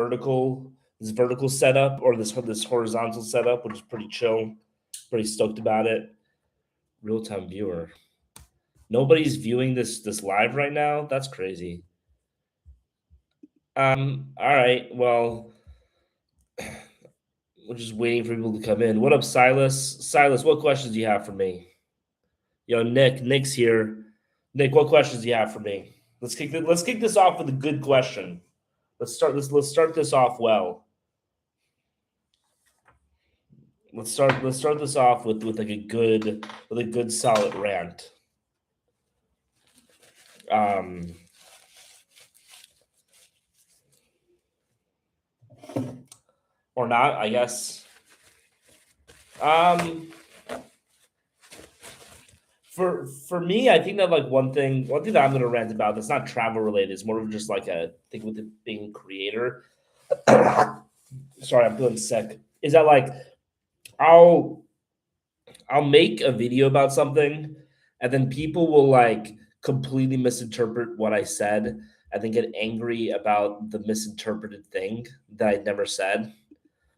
vertical this vertical setup or this horizontal setup, which is pretty chill. Pretty stoked about it. Real time viewer. Nobody's viewing this live right now. That's crazy. All right. Well, we're just waiting for people to come in. What up, Silas? Silas, what questions do you have for me? Yo, Nick. Nick's here. Nick, what questions do you have for me? Let's kick this off with a good question. Let's start this off well. Let's start this off with like a good solid rant. Or not, I guess. For me, I think that like one thing that I'm gonna rant about that's not travel related is more of just like a thing with it being a creator. Sorry, I'm feeling sick. Is that like I'll I'll make a video about something, and then people will like completely misinterpret what I said, and then get angry about the misinterpreted thing that I never said.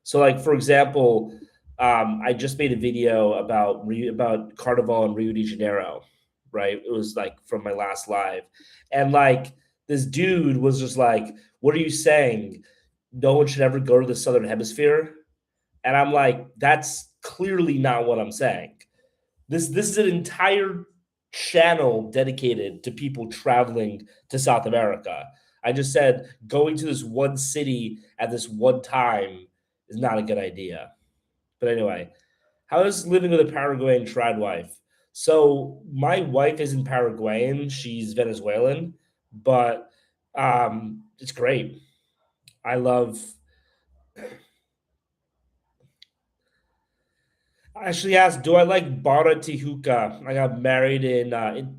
So, like for example, I just made a video about Carnival in Rio de Janeiro, right? It was like from my last live, and like this dude was just like, "What are you saying? No one should ever go to the southern hemisphere?" And I'm like, "That's clearly not what I'm saying. This is an entire channel dedicated to people traveling to South America. I just said going to this one city at this one time is not a good idea." But anyway, how is living with a Paraguayan trad wife? So my wife isn't Paraguayan; she's Venezuelan, but it's great. I love. I actually asked, do I like Bara Tijuca? I got married in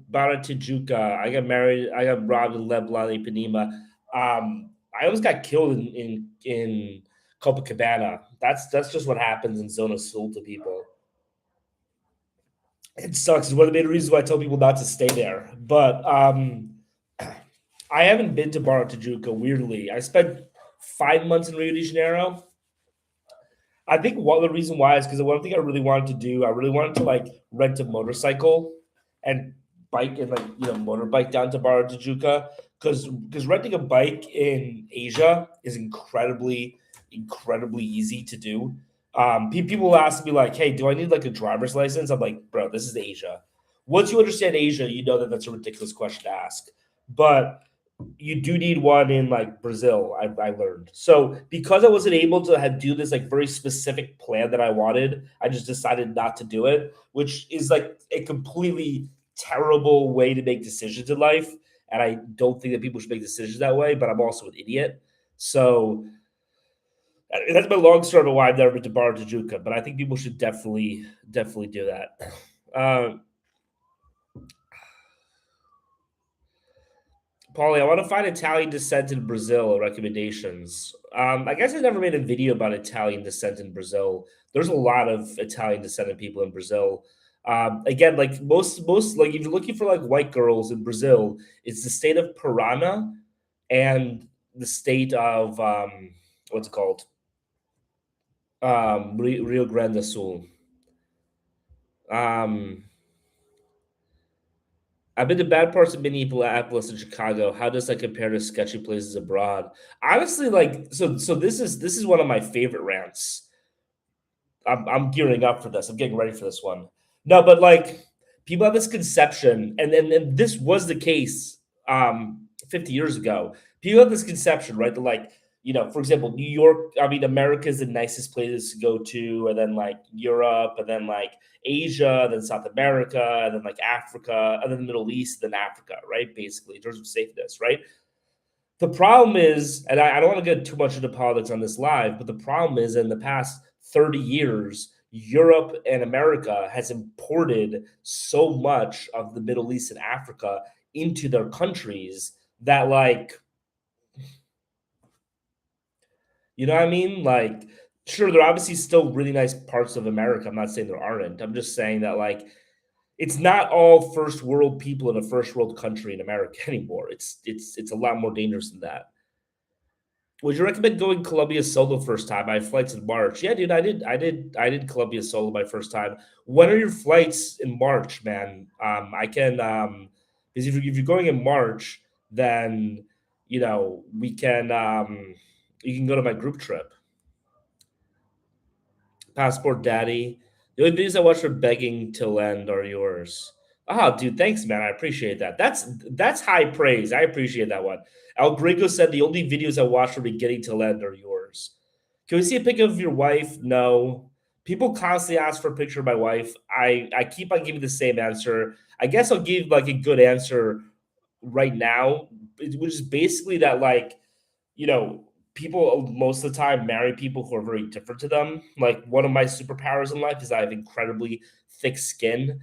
Bara Tijuca. I got married. I got robbed in Leblon, Ipanema. I almost got killed in Copacabana. That's just what happens in Zona Sul to people. It sucks. It's one of the main reasons why I tell people not to stay there. But I haven't been to Bara Tijuca. Weirdly, I spent 5 months in Rio de Janeiro. I think one of the reason why is because the one thing I really wanted to do, I really wanted to like rent a motorcycle and bike and like motorbike down to Barra de Juca because renting a bike in Asia is incredibly easy to do. People will ask me like, "Hey, do I need like a driver's license?" I'm like, "Bro, this is Asia." Once you understand Asia, you know that that's a ridiculous question to ask. But you do need one in like Brazil. I learned so because I wasn't able to do this like very specific plan that I wanted. I just decided not to do it, which is like a completely terrible way to make decisions in life. And I don't think that people should make decisions that way. But I'm also an idiot, so that's my long story about why I've never been to Bar Tijuca. But I think people should definitely do that. Um, Paulie, I want to find Italian descent in Brazil recommendations. I guess I never made a video about Italian descent in Brazil. There's a lot of Italian descended people in Brazil. Again, like most like if you're looking for like white girls in Brazil, it's the state of Parana and the state of what's it called? Rio Grande do Sul. Um, I've been to bad parts of Minneapolis and Chicago. How does that compare to sketchy places abroad? Honestly, like so this is one of my favorite rants. I'm gearing up for this. I'm getting ready for this one. No, but like people have this conception, and this was the case 50 years ago. People have this conception, right? That like, for example, New York, I mean, America is the nicest places to go to, and then like Europe, and then like Asia, then South America, and then like Africa, and then the Middle East, and then Africa, right? Basically, in terms of safeness, right? The problem is, and I don't want to get too much into politics on this live, but the problem is in the past 30 years, Europe and America has imported so much of the Middle East and Africa into their countries that, like, you know what I mean? Like, sure, there are obviously still really nice parts of America. I'm not saying there aren't. I'm just saying that, like, it's not all first world people in a first world country in America anymore. It's a lot more dangerous than that. Would you recommend going Colombia solo first time? I have flights in March. Yeah, dude, I did Colombia solo my first time. When are your flights in March, man? I can because if you're going in March, then we can you can go to my group trip. Passport Daddy. The only videos I watch for begging to lend are yours. Oh, dude, thanks, man. I appreciate that. That's high praise. I appreciate that one. El Gringo said the only videos I watch for beginning to lend are yours. Can we see a pic of your wife? No. People constantly ask for a picture of my wife. I keep on giving the same answer. I guess I'll give like a good answer right now, which is basically that like you know, people most of the time marry people who are very different to them. Like one of my superpowers in life is I have incredibly thick skin.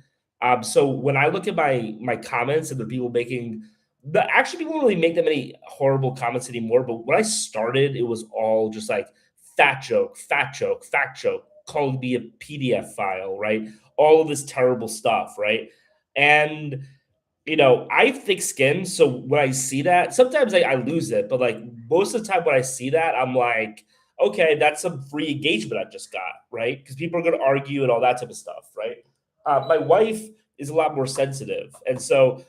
So when I look at my comments and the people making the actually people don't really make that many horrible comments anymore. But when I started, it was all just like fat joke, fat joke, fat joke, called me a PDF file, right? All of this terrible stuff, right? And I have thick skin, so when I see that, sometimes I lose it, but like most of the time when I see that, I'm like, okay, that's some free engagement I just got, right? Because people are going to argue and all that type of stuff, right? My wife is a lot more sensitive, and so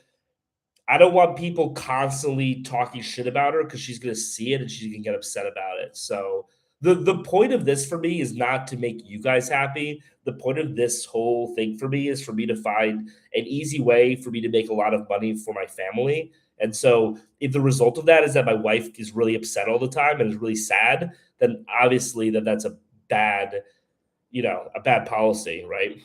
I don't want people constantly talking shit about her because she's gonna see it and she's gonna get upset about it. So the point of this for me is not to make you guys happy. The point of this whole thing for me is for me to find an easy way for me to make a lot of money for my family. And so if the result of that is that my wife is really upset all the time and is really sad, then obviously that's a bad, a bad policy, right?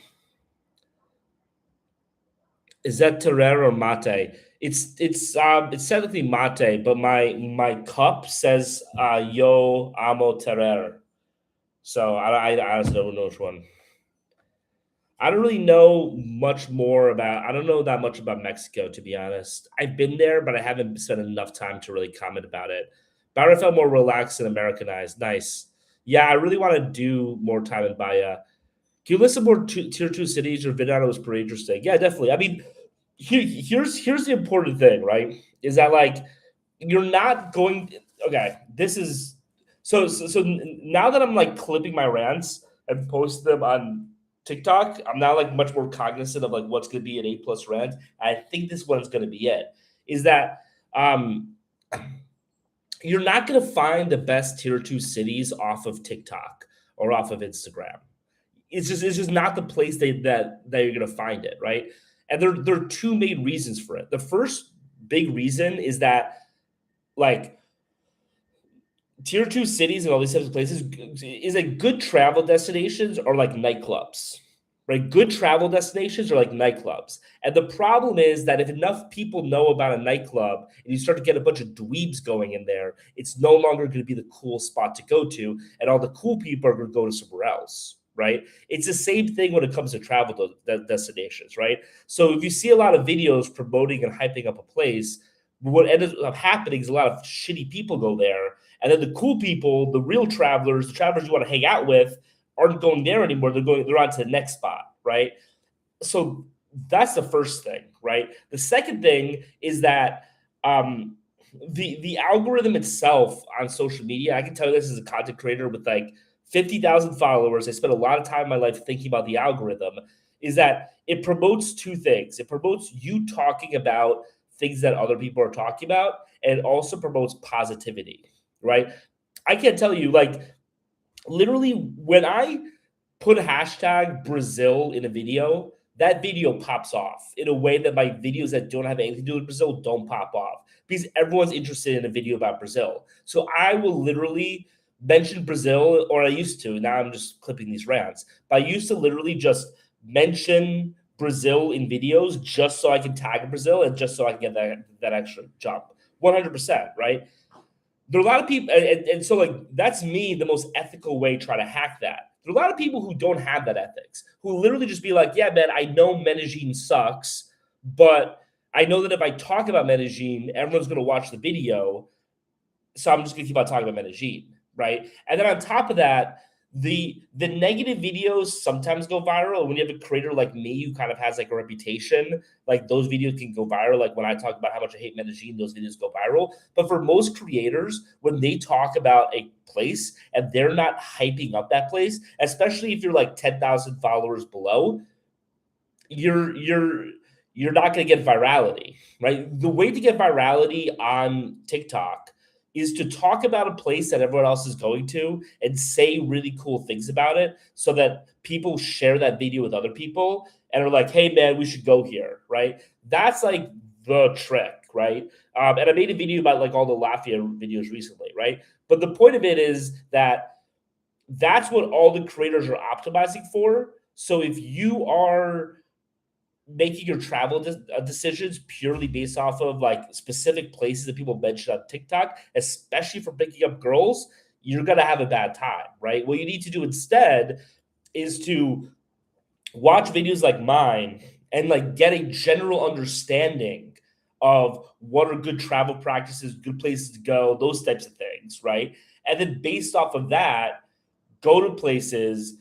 Is that Terrer or Mate? It's technically Mate, but my cup says Yo amo Terrer. So I honestly don't know which one. I don't really know much more about. I don't know that much about Mexico, to be honest. I've been there, but I haven't spent enough time to really comment about it. Bahia felt more relaxed and Americanized. Nice. Yeah, I really want to do more time in Bahia. Can you list some more tier two cities? Your video was pretty interesting. Yeah, definitely. I mean, here's the important thing, right? Is that like you're not going. Okay, this is now that I'm like clipping my rants and post them on TikTok, I'm now like much more cognizant of like what's going to be an A+ rant. I think this one's going to be it. Is that um you're not going to find the best tier two cities off of TikTok or off of Instagram. It's just not the place that you're gonna find it, right? And there are two main reasons for it. The first big reason is that like tier two cities and all these types of places is like good travel destinations are like nightclubs, right? Good travel destinations are like nightclubs. And the problem is that if enough people know about a nightclub and you start to get a bunch of dweebs going in there, it's no longer going to be the cool spot to go to. And all the cool people are going to go to somewhere else, right? It's the same thing when it comes to travel destinations, right? So if you see a lot of videos promoting and hyping up a place, what ends up happening is a lot of shitty people go there, and then the cool people, the real travelers, the travelers you want to hang out with, aren't going there anymore. They're on to the next spot, right? So that's the first thing, right? The second thing is that the algorithm itself on social media. I can tell you this as a content creator with like 50,000 followers. I spent a lot of time in my life thinking about the algorithm. Is that it promotes two things? It promotes you talking about things that other people are talking about, and it also promotes positivity, right? I can't tell you, like, literally, when I put hashtag Brazil in a video, that video pops off in a way that my videos that don't have anything to do with Brazil don't pop off because everyone's interested in a video about Brazil. So I will literally mention Brazil, or I used to. Now I'm just clipping these rants, but I used to literally just mention Brazil in videos just so I can tag Brazil and just so I can get that extra jump. 100%, right? There are a lot of people, and so like that's me, the most ethical way try to hack that. There are a lot of people who don't have that ethics, who literally just be like, yeah, man, I know Medellin sucks, but I know that if I talk about Medellin, everyone's going to watch the video, so I'm just going to keep on talking about Medellin, right? And then on top of that, the negative videos sometimes go viral. When you have a creator like me who kind of has like a reputation, like those videos can go viral. Like when I talk about how much I hate Medellin, those videos go viral. But for most creators, when they talk about a place and they're not hyping up that place, especially if you're like 10,000 followers below, you're not going to get virality, right? The way to get virality on TikTok is to talk about a place that everyone else is going to and say really cool things about it so that people share that video with other people and are like, hey man, we should go here, right? That's like the trick, right? And I made a video about like all the Lafayette videos recently, right? But the point of it is that that's what all the creators are optimizing for. So if you are making your travel decisions purely based off of like specific places that people mention on TikTok, especially for picking up girls, you're gonna have a bad time, right? What you need to do instead is to watch videos like mine and like get a general understanding of what are good travel practices, good places to go, those types of things, right? And then based off of that, go to places,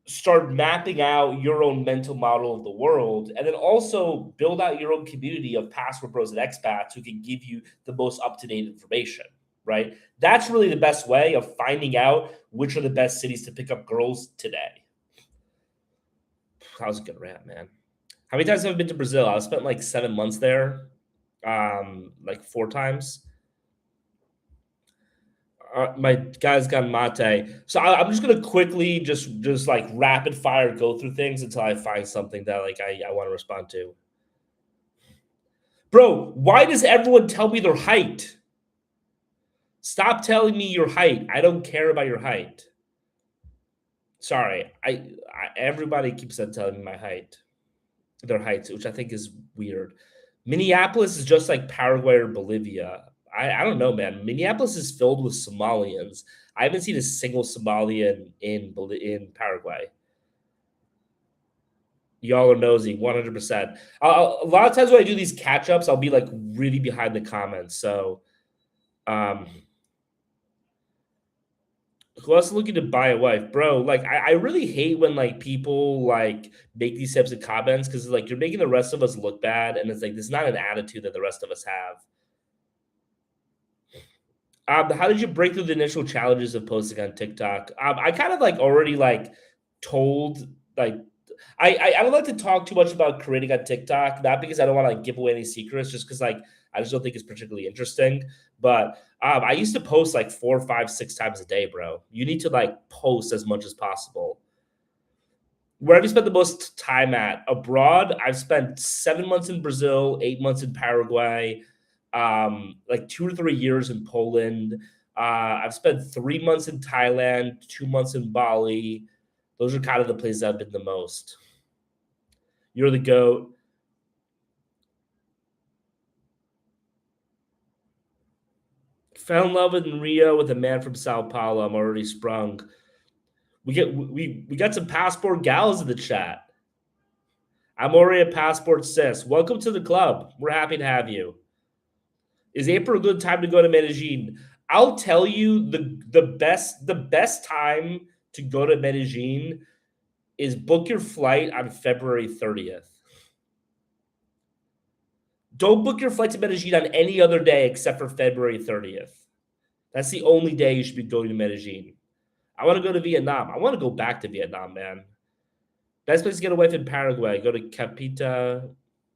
start mapping out your own mental model of the world, and then also build out your own community of passport bros and expats who can give you the most up-to-date information, right? That's really the best way of finding out which are the best cities to pick up girls today. That was a good rant, man. How many times have I been to Brazil? I spent like 7 months there, like 4 times. My guys got mate. So I'm just gonna quickly just like rapid fire go through things until I find something that like I want to respond to. Bro, why does everyone tell me their height? Stop telling me your height. I don't care about your height. Sorry, everybody keeps on telling me my height, their heights, which I think is weird. Minneapolis is just like Paraguay or Bolivia. I don't know, man. Minneapolis is filled with Somalians. I haven't seen a single Somalian in Paraguay. Y'all are nosy, 100%. A lot of times when I do these catch ups, I'll be like really behind the comments. So, who else is looking to buy a wife, bro? Like, I really hate when like people like make these types of comments because like you're making the rest of us look bad, and it's like this is not an attitude that the rest of us have. How did you break through the initial challenges of posting on TikTok? I kind of like already like told like I don't like to talk too much about creating on TikTok, not because I don't want to like give away any secrets, just because like I just don't think it's particularly interesting. But I used to post like 4, 5, 6 times a day, bro. You need to like post as much as possible. Where have you spent the most time at? Abroad, I've spent 7 months in Brazil, 8 months in Paraguay, like 2 or 3 years in Poland. I've spent 3 months in Thailand, 2 months in Bali. Those are kind of the places I've been the most. You're the GOAT. Fell in love in Rio with a man from Sao Paulo. I'm already sprung. We got some passport gals in the chat. I'm already a passport sis. Welcome to the club. We're happy to have you. Is April a good time to go to Medellin? I'll tell you the best time to go to Medellin is book your flight on February 30th. Don't book your flight to Medellin on any other day except for February 30th. That's the only day you should be going to Medellin. I want to go to Vietnam. I want to go back to Vietnam, man. Best place to get a wife in Paraguay. Go to Capita.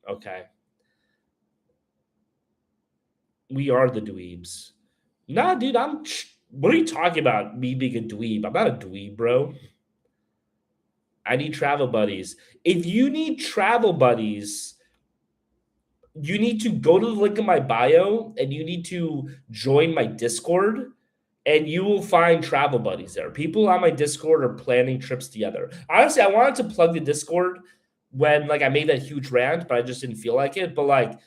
Okay. We are the dweebs. Nah, dude, what are you talking about? Me being a dweeb? I'm not a dweeb, bro. I need travel buddies. If you need travel buddies, you need to go to the link in my bio and you need to join my Discord and you will find travel buddies there. People on my Discord are planning trips together. Honestly, I wanted to plug the Discord when like I made that huge rant, but I just didn't feel like it. But like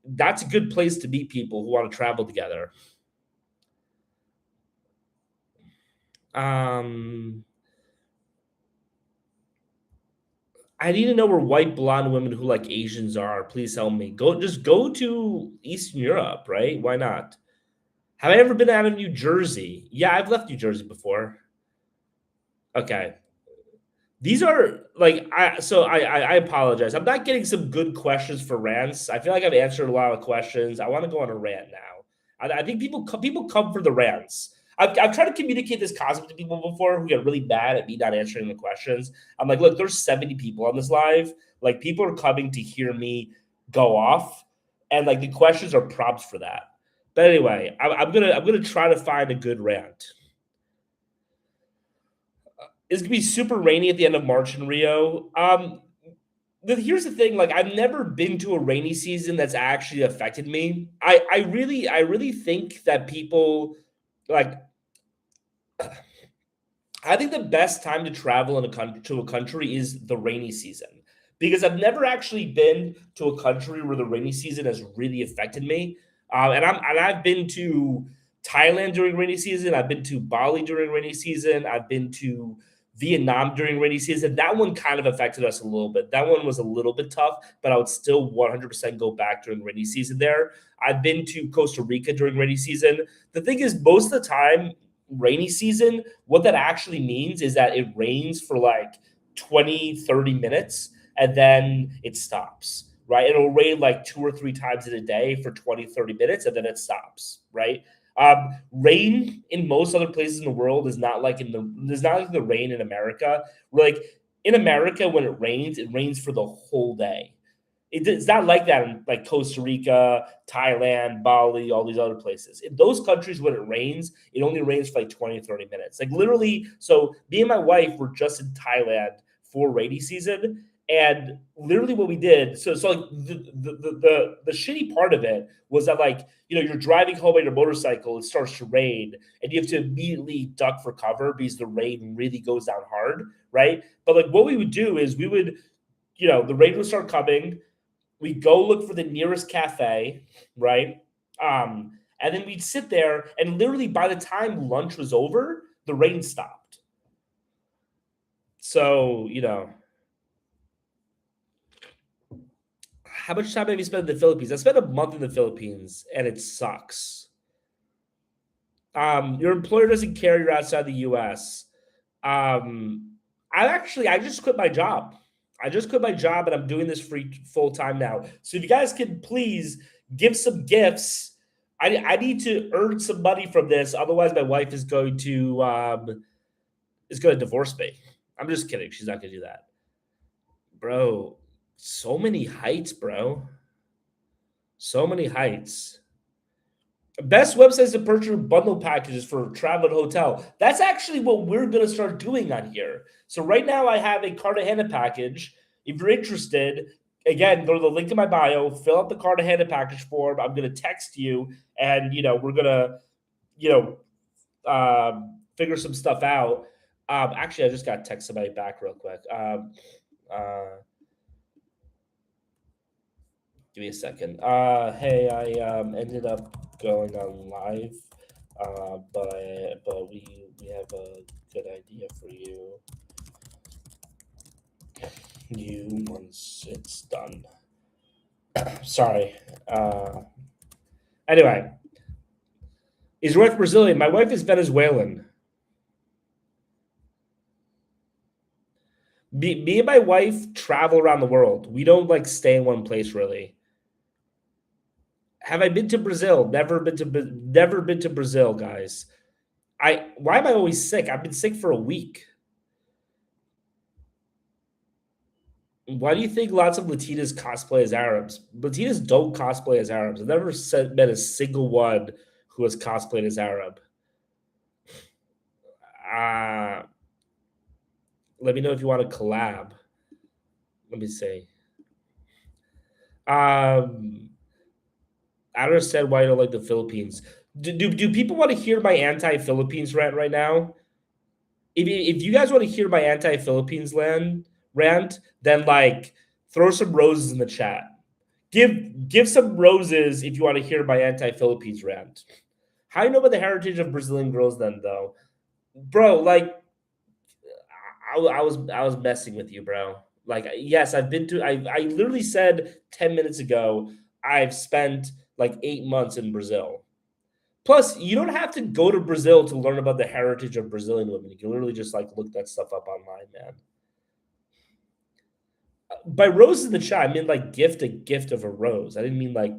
that's a good place to meet people who want to travel together. I need to know where white blonde women who like Asians are. Please help me. Just go to Eastern Europe, right? Why not? Have I ever been out of New Jersey? Yeah, I've left New Jersey before. Okay. These are like I apologize. I'm not getting some good questions for rants. I feel like I've answered a lot of questions. I want to go on a rant now. I think people come for the rants. I've tried to communicate this concept to people before who get really mad at me not answering the questions. I'm like, look, there's 70 people on this live. Like people are coming to hear me go off, and like the questions are prompts for that. But anyway, I'm gonna try to find a good rant. It's gonna be super rainy at the end of March in Rio. Here's the thing: like, I've never been to a rainy season that's actually affected me. I really think that people like. I think the best time to travel in a country to a country is the rainy season because I've never actually been to a country where the rainy season has really affected me. I've been to Thailand during rainy season. I've been to Bali during rainy season. I've been to Vietnam during rainy season. That one kind of affected us a little bit. That one was a little bit tough, but I would still 100% go back during rainy season there. I've been to Costa Rica during rainy season. The thing is, most of the time, rainy season, what that actually means is that it rains for like 20, 30 minutes and then it stops, right? It'll rain like two or three times in a day for 20, 30 minutes and then it stops, right? Rain in most other places in the world is not like there's not like the rain in America. Like in America, when it rains for the whole day. It's not like that in like Costa Rica, Thailand, Bali, all these other places. In those countries, when it rains, it only rains for like 20, 30 minutes. Like literally, so me and my wife were just in Thailand for rainy season. And literally what we did, so like the shitty part of it was that like, you're driving home on your motorcycle, it starts to rain, and you have to immediately duck for cover because the rain really goes down hard, right? But like what we would do is we would, the rain would start coming, we go look for the nearest cafe, right? And then we'd sit there, and literally by the time lunch was over, the rain stopped. So, how much time have you spent in the Philippines? I spent a month in the Philippines, and it sucks. Your employer doesn't care you're outside the U.S. Um, I just quit my job. I just quit my job and I'm doing this free full time now. So if you guys can please give some gifts, I need to earn some money from this. Otherwise, my wife is going to divorce me. I'm just kidding. She's not going to do that, bro. So many heights, bro. So many heights. Best websites to purchase bundle packages for travel and hotel. That's actually what we're going to start doing on here. So right now I have a Cartagena package. If you're interested, again, go to the link in my bio, fill out the Cartagena package form. I'm going to text you and, we're going to, you figure some stuff out. Actually, I just got to text somebody back real quick. Uh, Give me a second. Hey, I ended up going on live, but we have a good idea for you. You once it's done. Sorry. Anyway, is your wife Brazilian? My wife is Venezuelan. Me and my wife travel around the world. We don't like stay in one place really. Have I been to Brazil? Never been to Brazil, guys. Why am I always sick? I've been sick for a week. Why do you think lots of Latinas cosplay as Arabs? Latinas don't cosplay as Arabs. I've never met a single one who has cosplayed as Arab. Uh, Let me know if you want to collab. Let me see. I don't understand why you don't like the Philippines. Do people want to hear my anti-Philippines rant right now? If you guys want to hear my anti-Philippines rant, then like throw some roses in the chat. Give some roses if you want to hear my anti-Philippines rant. How do you know about the heritage of Brazilian girls then though? Bro, like I was messing with you, bro. Like yes, I literally said 10 minutes ago I've spent like 8 months in Brazil. Plus, you don't have to go to Brazil to learn about the heritage of Brazilian women. You can literally just like look that stuff up online, man. By rose in the chat, I mean like gift a gift of a rose. I didn't mean like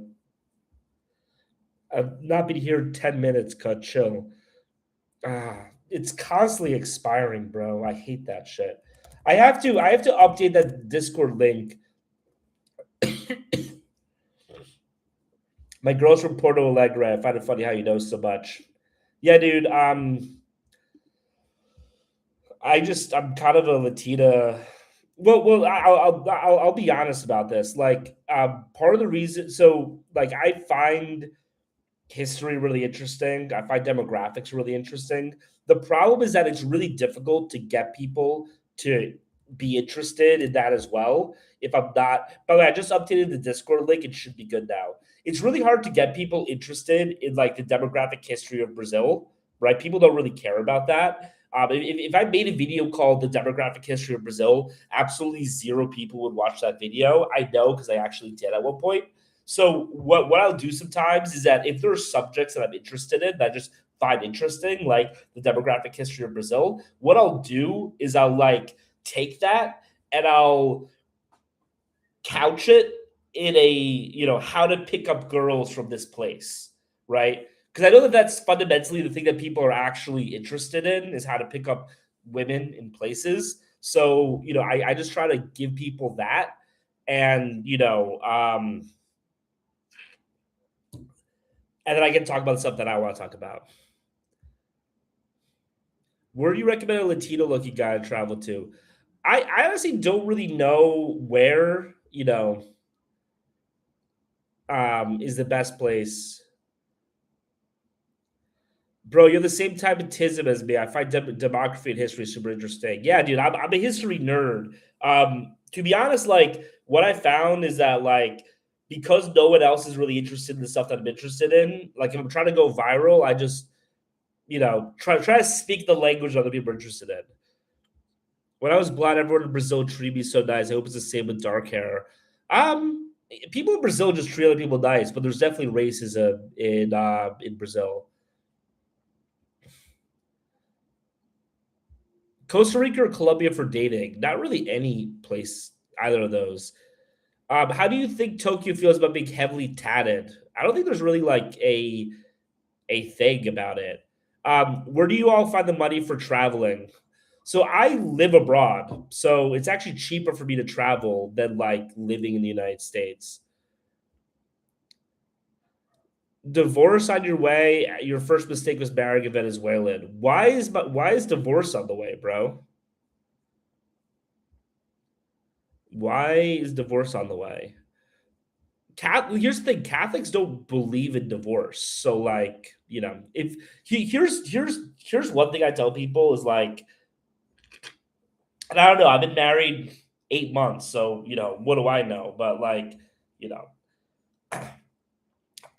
I've not been here 10 minutes, cut chill. It's constantly expiring, bro. I hate that shit. I have to update that Discord link. My girl's from Porto Alegre. I find it funny how you know so much. Yeah, dude. I'm kind of a Latina. I'll be honest about this. Like, part of the reason, so like, I find history really interesting. I find demographics really interesting. The problem is that it's really difficult to get people to be interested in that as well. If I'm not, by the way, I just updated the Discord link. It should be good now. It's really hard to get people interested in like the demographic history of Brazil, right? People don't really care about that. If I made a video called "The Demographic History of Brazil," absolutely zero people would watch that video. I know because I actually did at one point. So what I'll do sometimes is that if there are subjects that I'm interested in that I just find interesting, like the demographic history of Brazil, what I'll do is I'll like take that and I'll couch it in a how to pick up girls from this place, right? Because I know that that's fundamentally the thing that people are actually interested in is how to pick up women in places. So I just try to give people that, and and then I can talk about the stuff that I want to talk about. Where do you recommend a Latino looking guy to travel to? I honestly don't really know where, is the best place. Bro, you're the same type of tism as me. I find demography and history super interesting. Yeah, dude, I'm a history nerd. To be honest, like what I found is that like because no one else is really interested in the stuff that I'm interested in, like if I'm trying to go viral, I just try to speak the language other people are interested in. When I was blind, everyone in Brazil treated me so nice. I hope it's the same with dark hair. People in Brazil just treat other people nice, but there's definitely racism in Brazil. Costa Rica or Colombia for dating? Not really any place, either of those. How do you think Tokyo feels about being heavily tatted? I don't think there's really like a thing about it. Where do you all find the money for traveling? So I live abroad, so it's actually cheaper for me to travel than like living in the United States. Divorce on your way. Your first mistake was marrying a Venezuelan. Why is divorce on the way, bro? Why is divorce on the way? Here's the thing: Catholics don't believe in divorce. So, like, if here's one thing I tell people is like, and I don't know, I've been married 8 months, so what do I know? But like, you know,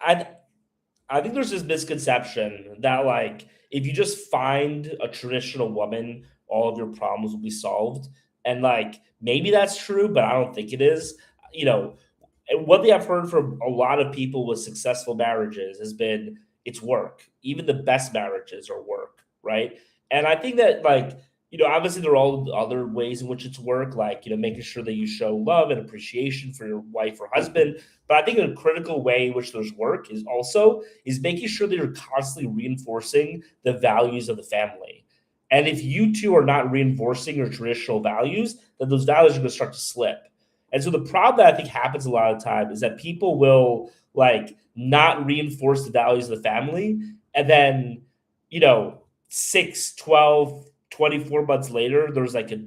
I I think there's this misconception that like if you just find a traditional woman, all of your problems will be solved. And like maybe that's true, but I don't think it is. You know, and one thing I've heard from a lot of people with successful marriages has been it's work. Even the best marriages are work, right? And I think that like obviously there are all other ways in which it's work, like making sure that you show love and appreciation for your wife or husband. But I think a critical way in which there's work is making sure that you're constantly reinforcing the values of the family. And if you two are not reinforcing your traditional values, then those values are going to start to slip. And so the problem that I think happens a lot of the time is that people will like not reinforce the values of the family. And then, you know, 6, 12, 24 months later, there's like a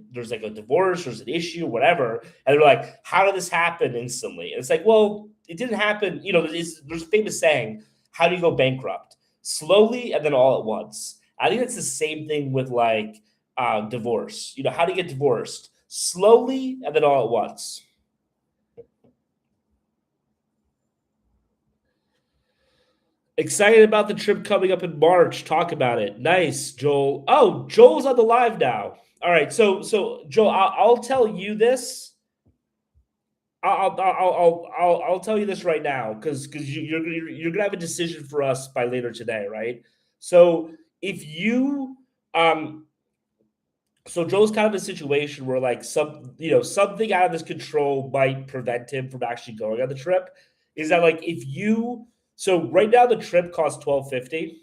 divorce, there's an issue, whatever. And they're like, how did this happen instantly? And it's like, well, it didn't happen. There's a famous saying, how do you go bankrupt? Slowly and then all at once. I think it's the same thing with like divorce. How do you get divorced? Slowly and then all at once. Excited about the trip coming up in March. Talk about it. Nice, Joel. Oh, Joel's on the live now. All right, so Joel, I'll tell you this. I'll tell you this right now because you're gonna have a decision for us by later today, right? So if you um so Joe's kind of a situation where like something out of his control might prevent him from actually going on the trip. Is that like if you so right now the trip costs 1250.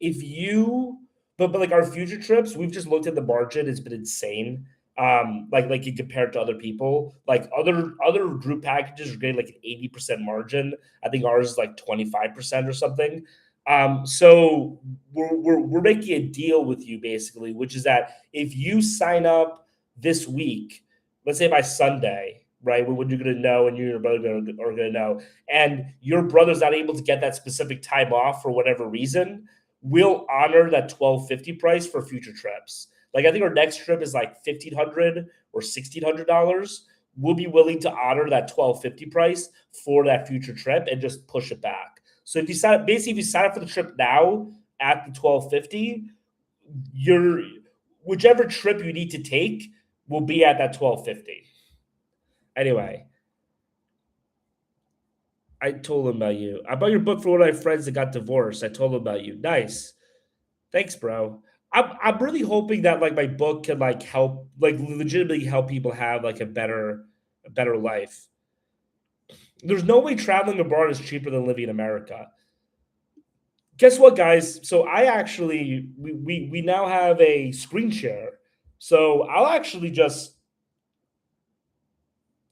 If you but like our future trips, we've just looked at the margin, it's been insane. Like you compare it to other people, like other group packages are getting like an 80% margin. I think ours is like 25% or something. So we're making a deal with you basically, which is that if you sign up this week, let's say by Sunday, right, when you're going to know and you and your brother are going to know, and your brother's not able to get that specific time off for whatever reason, we'll honor that 1250 price for future trips. Like I think our next trip is like 1500 or $1600. We'll be willing to honor that 1250 price for that future trip and just push it back. So if you sign up for the trip now at the 1250, you're whichever trip you need to take will be at that 1250. Anyway, I told him about you. I bought your book for one of my friends that got divorced. I told him about you. Nice. Thanks, bro. I'm really hoping that like my book can like help like legitimately help people have like a better life. There's no way traveling abroad is cheaper than living in America. Guess what, guys? So I actually we now have a screen share. So I'll actually just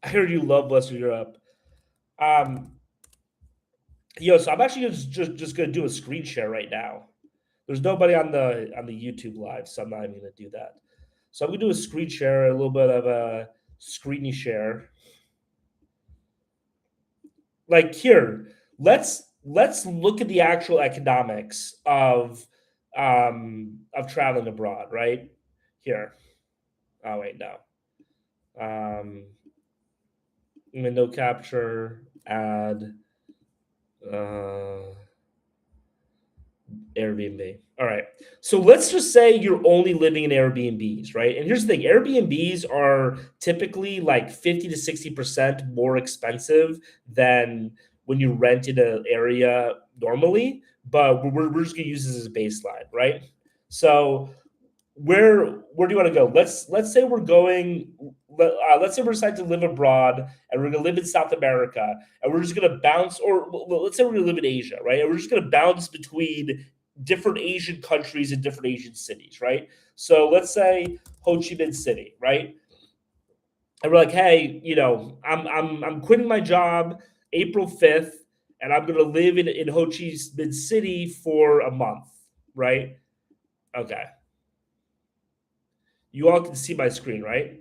I heard you love Western Europe. Um so I'm actually just gonna do a screen share right now. There's nobody on the YouTube live, so I'm not even gonna do that. So I'm gonna do a screen share, a little bit of a screeny share. Like here, let's look at the actual economics of traveling abroad, right? Here. Oh wait, no. Window capture, add uh Airbnb. All right. So let's just say you're only living in Airbnbs, right? And here's the thing, Airbnbs are typically like 50 to 60% more expensive than when you rent in an area normally. But we're just going to use this as a baseline, right? So where do you want to go? Let's say we're going. Let's say we're deciding to live abroad and we're going to live in South America and we're just going to bounce, or let's say we're going to live in Asia, right? And we're just going to bounce between different Asian countries and different Asian cities, right? So let's say Ho Chi Minh City, right? And we're like, hey, I'm quitting my job April 5th, and I'm going to live in Ho Chi Minh City for a month, right? Okay, you all can see my screen, right?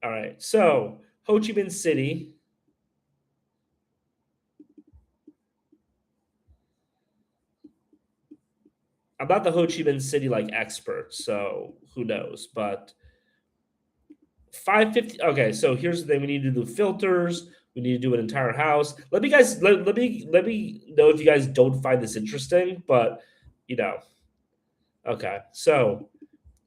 All right. So Ho Chi Minh City. I'm not the Ho Chi Minh City like expert, so who knows? But 550. Okay, so here's the thing: we need to do filters. We need to do an entire house. Let me know if you guys don't find this interesting. But you know, okay. So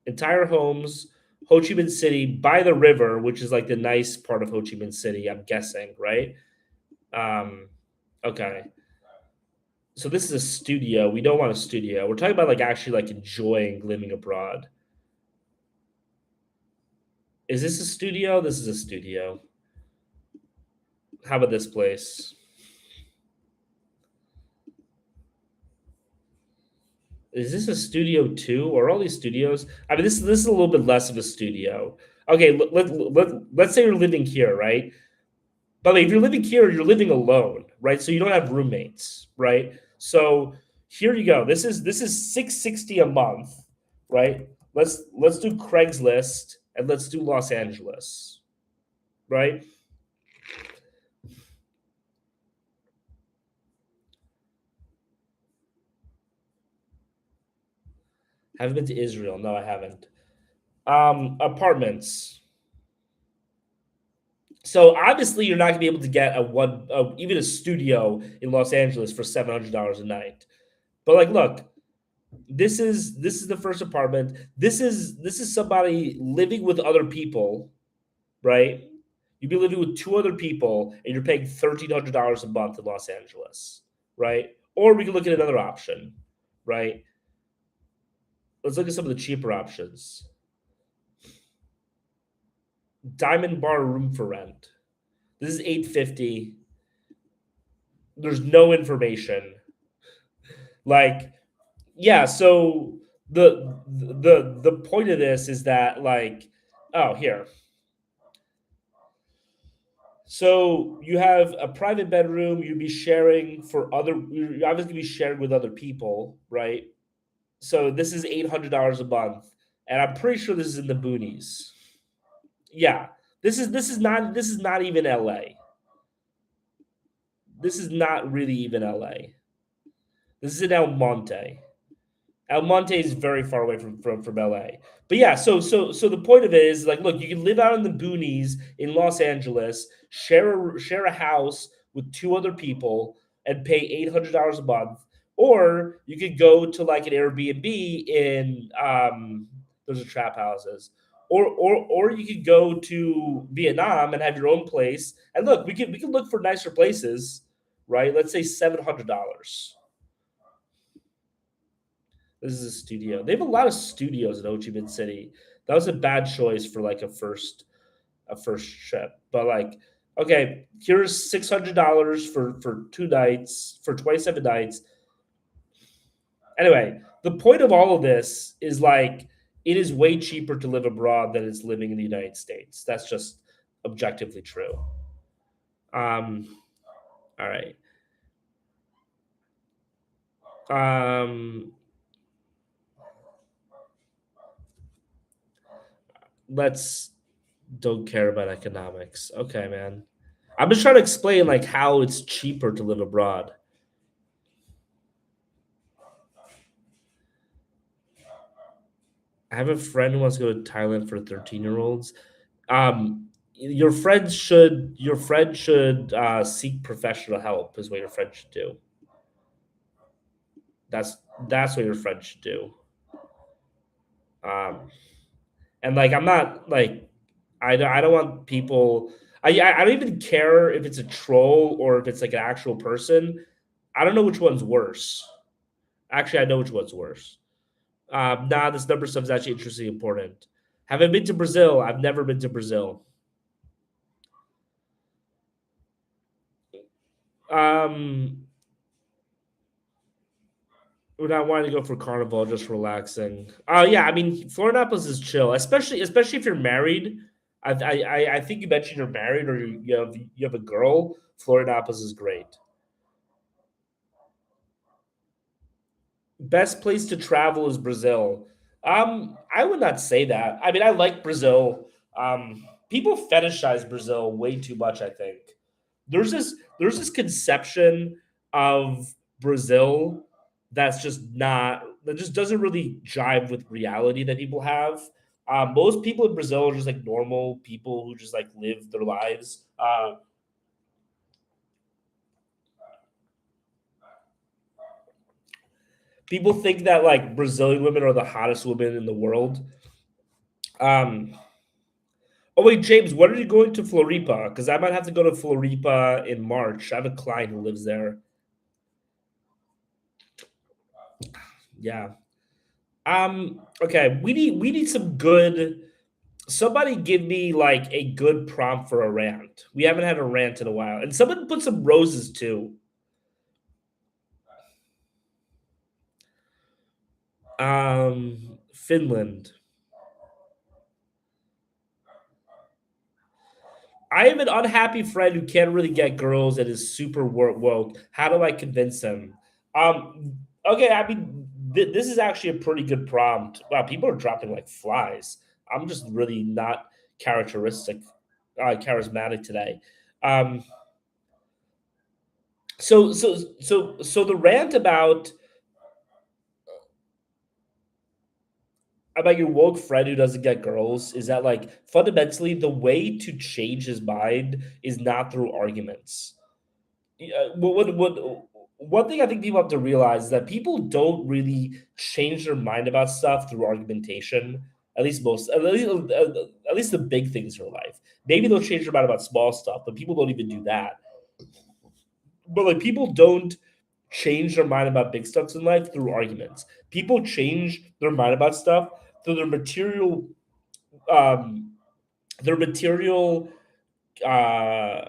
entire homes, Ho Chi Minh City by the river, which is like the nice part of Ho Chi Minh City. I'm guessing, right? Um, okay. So this is a studio. We don't want a studio. We're talking about like actually like enjoying living abroad. Is this a studio? This is a studio. How about this place? Is this a studio too, or all these studios? I mean, this is a little bit less of a studio. Okay, let's say you're living here, right? But if you're living here, you're living alone, right? So you don't have roommates, right? So here you go. This is 660 a month, right? Let's do Craigslist and let's do Los Angeles, right? Haven't been to Israel. No, I haven't. Apartments. So obviously, you're not gonna be able to get even a studio in Los Angeles for $700 a night. But like, look, this is the first apartment. This is somebody living with other people, right? You'd be living with two other people, and you're paying $1,300 a month in Los Angeles, right? Or we can look at another option, right? Let's look at some of the cheaper options. Diamond Bar room for rent. This is 850. There's no information. Like, yeah, so the point of this is that like, oh, here. So you have a private bedroom, you'd be sharing for other you're obviously be sharing with other people, right? So this is $800 a month, and I'm pretty sure this is in the boonies. Yeah. This is not even LA. This is not really even LA. This is in El Monte. El Monte is very far away from LA. But yeah, so the point of it is like, look, you can live out in the boonies in Los Angeles, share a house with two other people, and pay $800 a month, or you could go to like an Airbnb in those are trap houses, or you could go to Vietnam and have your own place. And look, we can look for nicer places, right? Let's say $700. This is a studio. They have a lot of studios in Ho Chi Minh City. That was a bad choice for like a first trip. But like, okay, here's $600 for 2 nights for 27 nights. Anyway, the point of all of this is like it is way cheaper to live abroad than it's living in the United States. That's just objectively true. Um, all right. Um, let's don't care about economics. Okay, man. I'm just trying to explain like how it's cheaper to live abroad. I have a friend who wants to go to Thailand for 13-year-olds. Your friend should seek professional help. Is what your friend should do. That's that's what your friend should do. Um, and like I'm not like I don't want people. I don't even care if it's a troll or if it's like an actual person. I don't know which one's worse. Actually, I know which one's worse. Nah, this number stuff is actually interesting and important. Have I been to Brazil? I've never been to Brazil. Um, we're not wanting to go for carnival, just relaxing. Yeah, I mean, Florianopolis is chill, especially if you're married. I think you mentioned you're married or you have a girl. Florianopolis is great. Best place to travel is Brazil. I would not say that. I mean, I like Brazil. People fetishize Brazil way too much, I think. There's this conception of Brazil that just doesn't really jive with reality that people have. Most people in Brazil are just like normal people who just like live their lives. People think that like Brazilian women are the hottest women in the world. Um, oh wait, James, when are you going to Floripa? Because I might have to go to Floripa in March. I have a client who lives there. Yeah. Okay, we need some good. Somebody give me like a good prompt for a rant. We haven't had a rant in a while, and someone put some roses too. Finland. I have an unhappy friend who can't really get girls and is super woke. How do I convince him? Okay, I mean, this is actually a pretty good prompt. Wow, people are dropping like flies. I'm just really not characteristic, charismatic today. Um, so the rant about your woke friend who doesn't get girls is that like fundamentally the way to change his mind is not through arguments. One thing I think people have to realize is that people don't really change their mind about stuff through argumentation. At least most, at least the big things in your life. Maybe they'll change their mind about small stuff, but people don't even do that. But like people don't change their mind about big stuff in life through arguments. People change their mind about stuff through um, their material uh,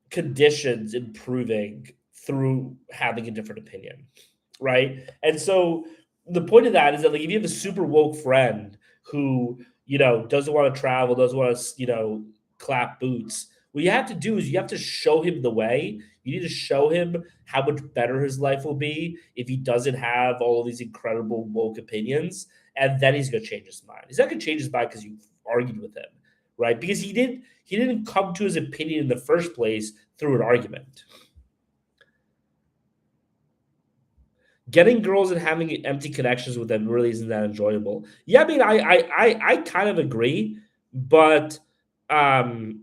conditions improving through having a different opinion, right? And so the point of that is that like if you have a super woke friend who doesn't want to travel, doesn't want to clap boots, what you have to do is you have to show him the way. You need to show him how much better his life will be if he doesn't have all of these incredible woke opinions, and then he's going to change his mind. He's not going to change his mind because you argued with him, right? Because he didn't come to his opinion in the first place through an argument. Getting girls and having empty connections with them really isn't that enjoyable. Yeah, I mean, I kind of agree, but um,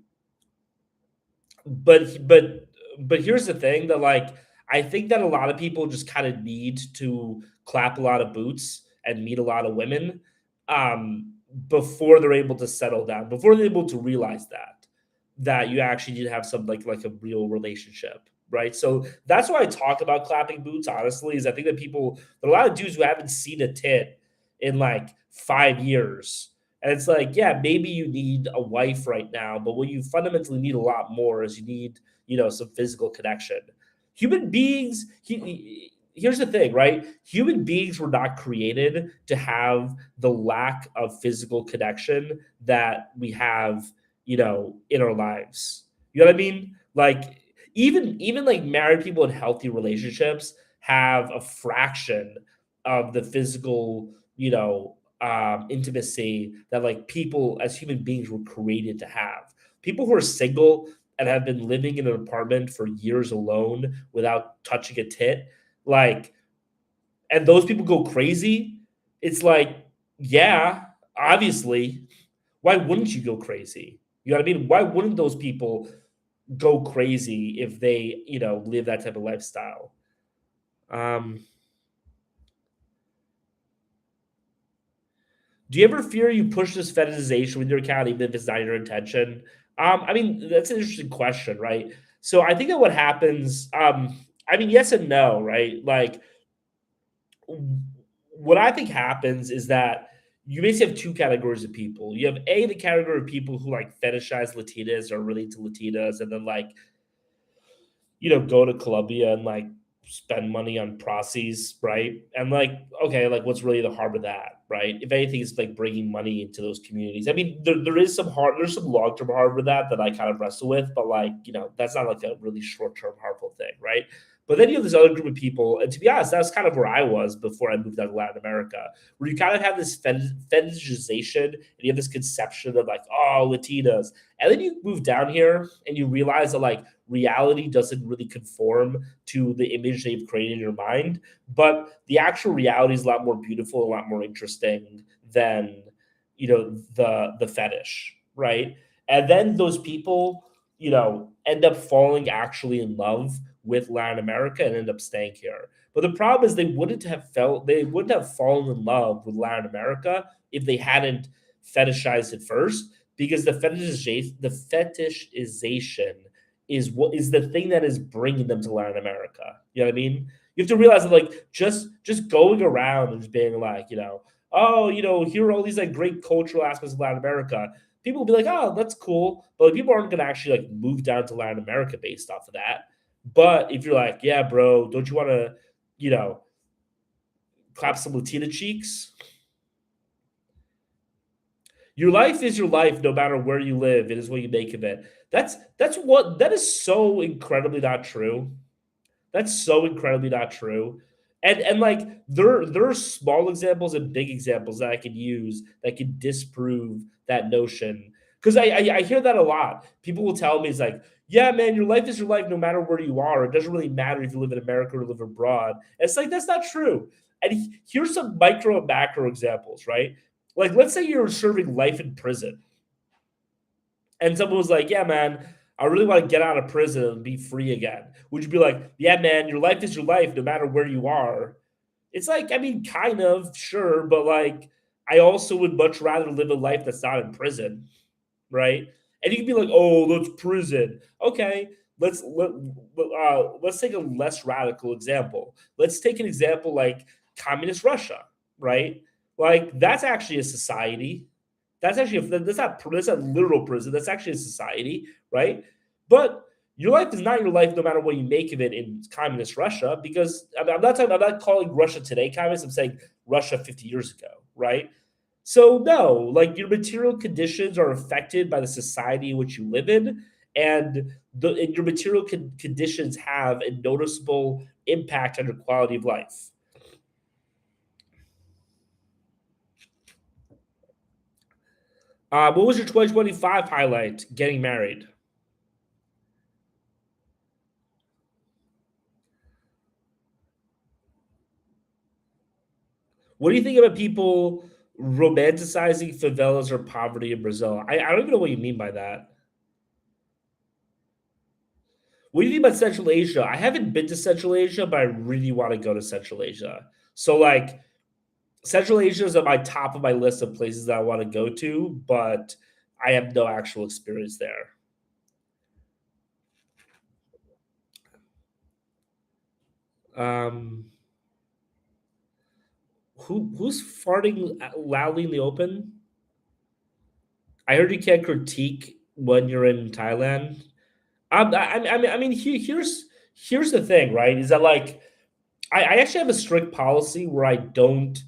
but here's the thing that like I think that a lot of people just kind of need to clap a lot of boots and meet a lot of women before they're able to settle down, before they're able to realize that you actually need to have some like a real relationship, right? So that's why I talk about clapping boots. Honestly, is I think that there are a lot of dudes who haven't seen a tit in like 5 years, and it's like, yeah, maybe you need a wife right now, but what you fundamentally need a lot more is you need, some physical connection. Human beings, here's the thing, right? Human beings were not created to have the lack of physical connection that we have, in our lives. You know what I mean? Like even like married people in healthy relationships have a fraction of the physical, intimacy that like people as human beings were created to have. People who are single and have been living in an apartment for years alone without touching a tit, like, and those people go crazy. It's like, yeah, obviously, why wouldn't you go crazy? You know what I mean? Why wouldn't those people go crazy if they, live that type of lifestyle? Um, Do you ever fear you push this fetishization with your account, even if it's not your intention? I mean, that's an interesting question, right? So I think that what happens, I mean, yes and no, right? Like, what I think happens is that you basically have two categories of people. You have the category of people who like fetishize Latinas or relate to Latinas, and then like go to Colombia and like spend money on proxies, right? And like, okay, like what's really the harm of that, right? If anything, it's like bringing money into those communities. I mean, there is there's some long term harm with that I kind of wrestle with, but like, that's not like a really short term harmful thing, right? But then you have this other group of people, and to be honest, that's kind of where I was before I moved out to Latin America, where you kind of have this fetishization and you have this conception of like, oh, Latinas. And then you move down here and you realize that like reality doesn't really conform to the image they've created in your mind, but the actual reality is a lot more beautiful, a lot more interesting than the fetish, right? And then those people, end up falling actually in love with Latin America and end up staying here. But the problem is they wouldn't have fallen in love with Latin America if they hadn't fetishized it first, because the fetishization is what is the thing that is bringing them to Latin America. You know what I mean? You have to realize that like just going around and just being like, oh, here are all these like great cultural aspects of Latin America. People will be like, oh, that's cool, but like, people aren't going to actually like move down to Latin America based off of that. But if you're like, yeah, bro, don't you want to, you know, clap some Latina cheeks? Your life is your life, no matter where you live. It is what you make of it. That is so incredibly not true. That's so incredibly not true. And like there are small examples and big examples that I can use that can disprove that notion. Because I hear that a lot. People will tell me it's like, yeah, man, your life is your life no matter where you are. It doesn't really matter if you live in America or live abroad. And it's like that's not true. And here's some micro and macro examples, right? Like let's say you're serving life in prison and someone was like, "Yeah, man, I really want to get out of prison and be free again." Would you be like, "Yeah, man, your life is your life, no matter where you are"? It's like, I mean, kind of, sure, but like, I also would much rather live a life that's not in prison, right? And you can be like, "Oh, that's prison." Okay, let's take a less radical example. Let's take an example like communist Russia, right? Like that's actually a society. That's not literal prison. That's actually a society, right? But your life is not your life, no matter what you make of it in communist Russia. Because I'm not calling Russia today communist. I'm saying Russia 50 years ago, right? So no, like your material conditions are affected by the society in which you live in, and your material conditions have a noticeable impact on your quality of life. What was your 2025 highlight? Getting married. What do you think about people romanticizing favelas or poverty in Brazil? I don't even know what you mean by that. What do you think about Central Asia? I haven't been to Central Asia, but I really want to go to Central Asia. So, like, Central Asia is at my top of my list of places that I want to go to, but I have no actual experience there. Um, who's farting loudly in the open? I heard you can't critique when you're in Thailand. I mean, here's the thing, right? Is that like I actually have a strict policy where I don't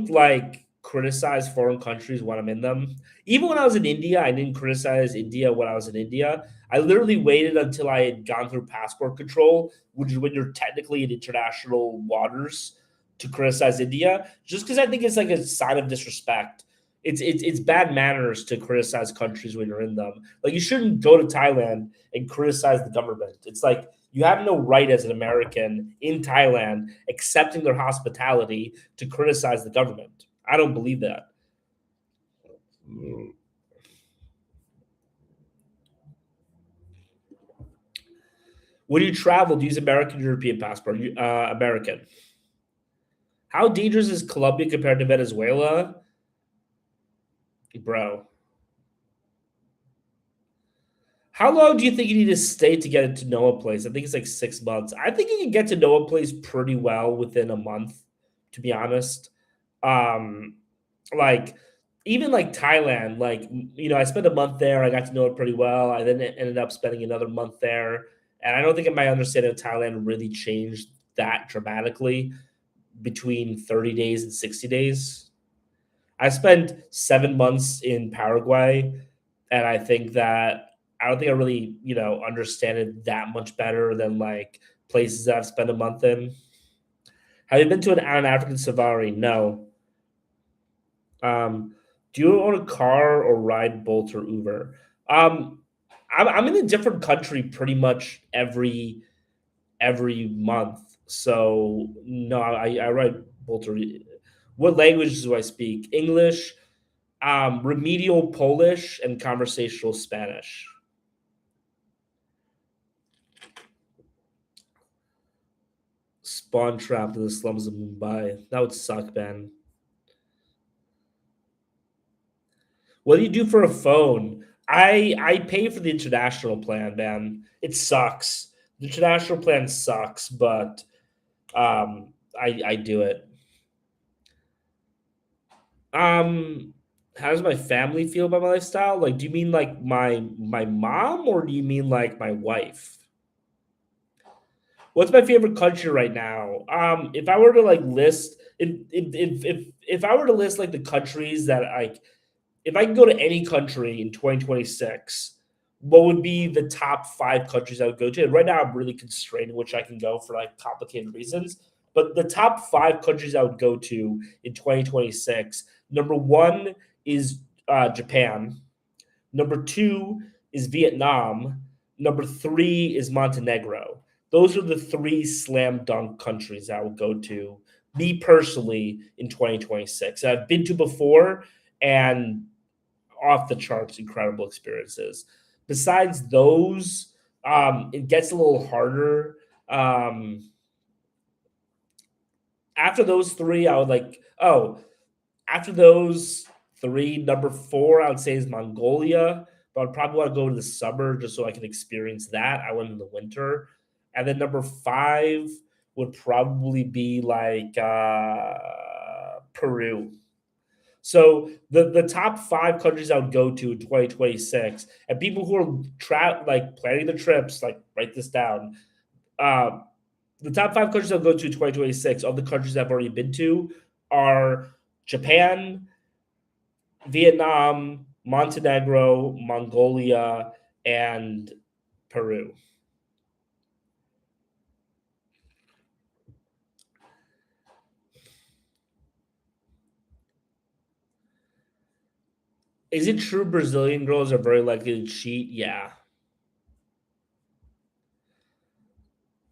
like criticize foreign countries when I'm in them. Even when I was in India, I didn't criticize India when I was in India. I literally waited until I had gone through passport control, which is when you're technically in international waters, to criticize India, just because I think it's like a sign of disrespect. It's bad manners to criticize countries when you're in them. Like you shouldn't go to Thailand and criticize the government. It's like you have no right as an American in Thailand accepting their hospitality to criticize the government. I don't believe that. When you travel, do you use American or European passport? American. How dangerous is Colombia compared to Venezuela? Bro, how long do you think you need to stay to get to know a place? I think it's like 6 months. I think you can get to know a place pretty well within a month, to be honest. Um, like even like Thailand, like I spent a month there. I got to know it pretty well. I then ended up spending another month there, and I don't think my understanding of Thailand really changed that dramatically between 30 days and 60 days. I spent 7 months in Paraguay, and I don't think I really understand it that much better than like places that I've spent a month in. Have you been to an African safari? No. Do you own a car or ride Bolt or Uber? Um, I'm in a different country pretty much every month, so no, I ride Bolt or. What languages do I speak? English, remedial Polish, and conversational Spanish. Spawn trapped in the slums of Mumbai. That would suck, man. What do you do for a phone? I pay for the international plan, man. It sucks. The international plan sucks, but I do it. Um, how does my family feel about my lifestyle? Like, do you mean like my mom, or do you mean like my wife? What's my favorite country right now? If I were to like list if I were to list like the countries that like if I could go to any country in 2026, what would be the top 5 countries I would go to? And right now, I'm really constrained in which I can go for like complicated reasons. But the top 5 countries I would go to in 2026, number one is Japan. Number two is Vietnam. Number three is Montenegro. Those are the three slam dunk countries I would go to, me personally, in 2026. I've been to before, and off the charts incredible experiences. Besides those, it gets a little harder. After those three, I would like, oh, After those three, number four, I would say is Mongolia, but I'd probably want to go to the summer just so I can experience that. I went in the winter. And then number five would probably be like Peru. So the top five countries I would go to in 2026, and people who are like planning the trips, like write this down. Uh, the top five countries I'll go to in 2026 of the countries I've already been to are Japan, Vietnam, Montenegro, Mongolia, and Peru. Is it true Brazilian girls are very likely to cheat? Yeah.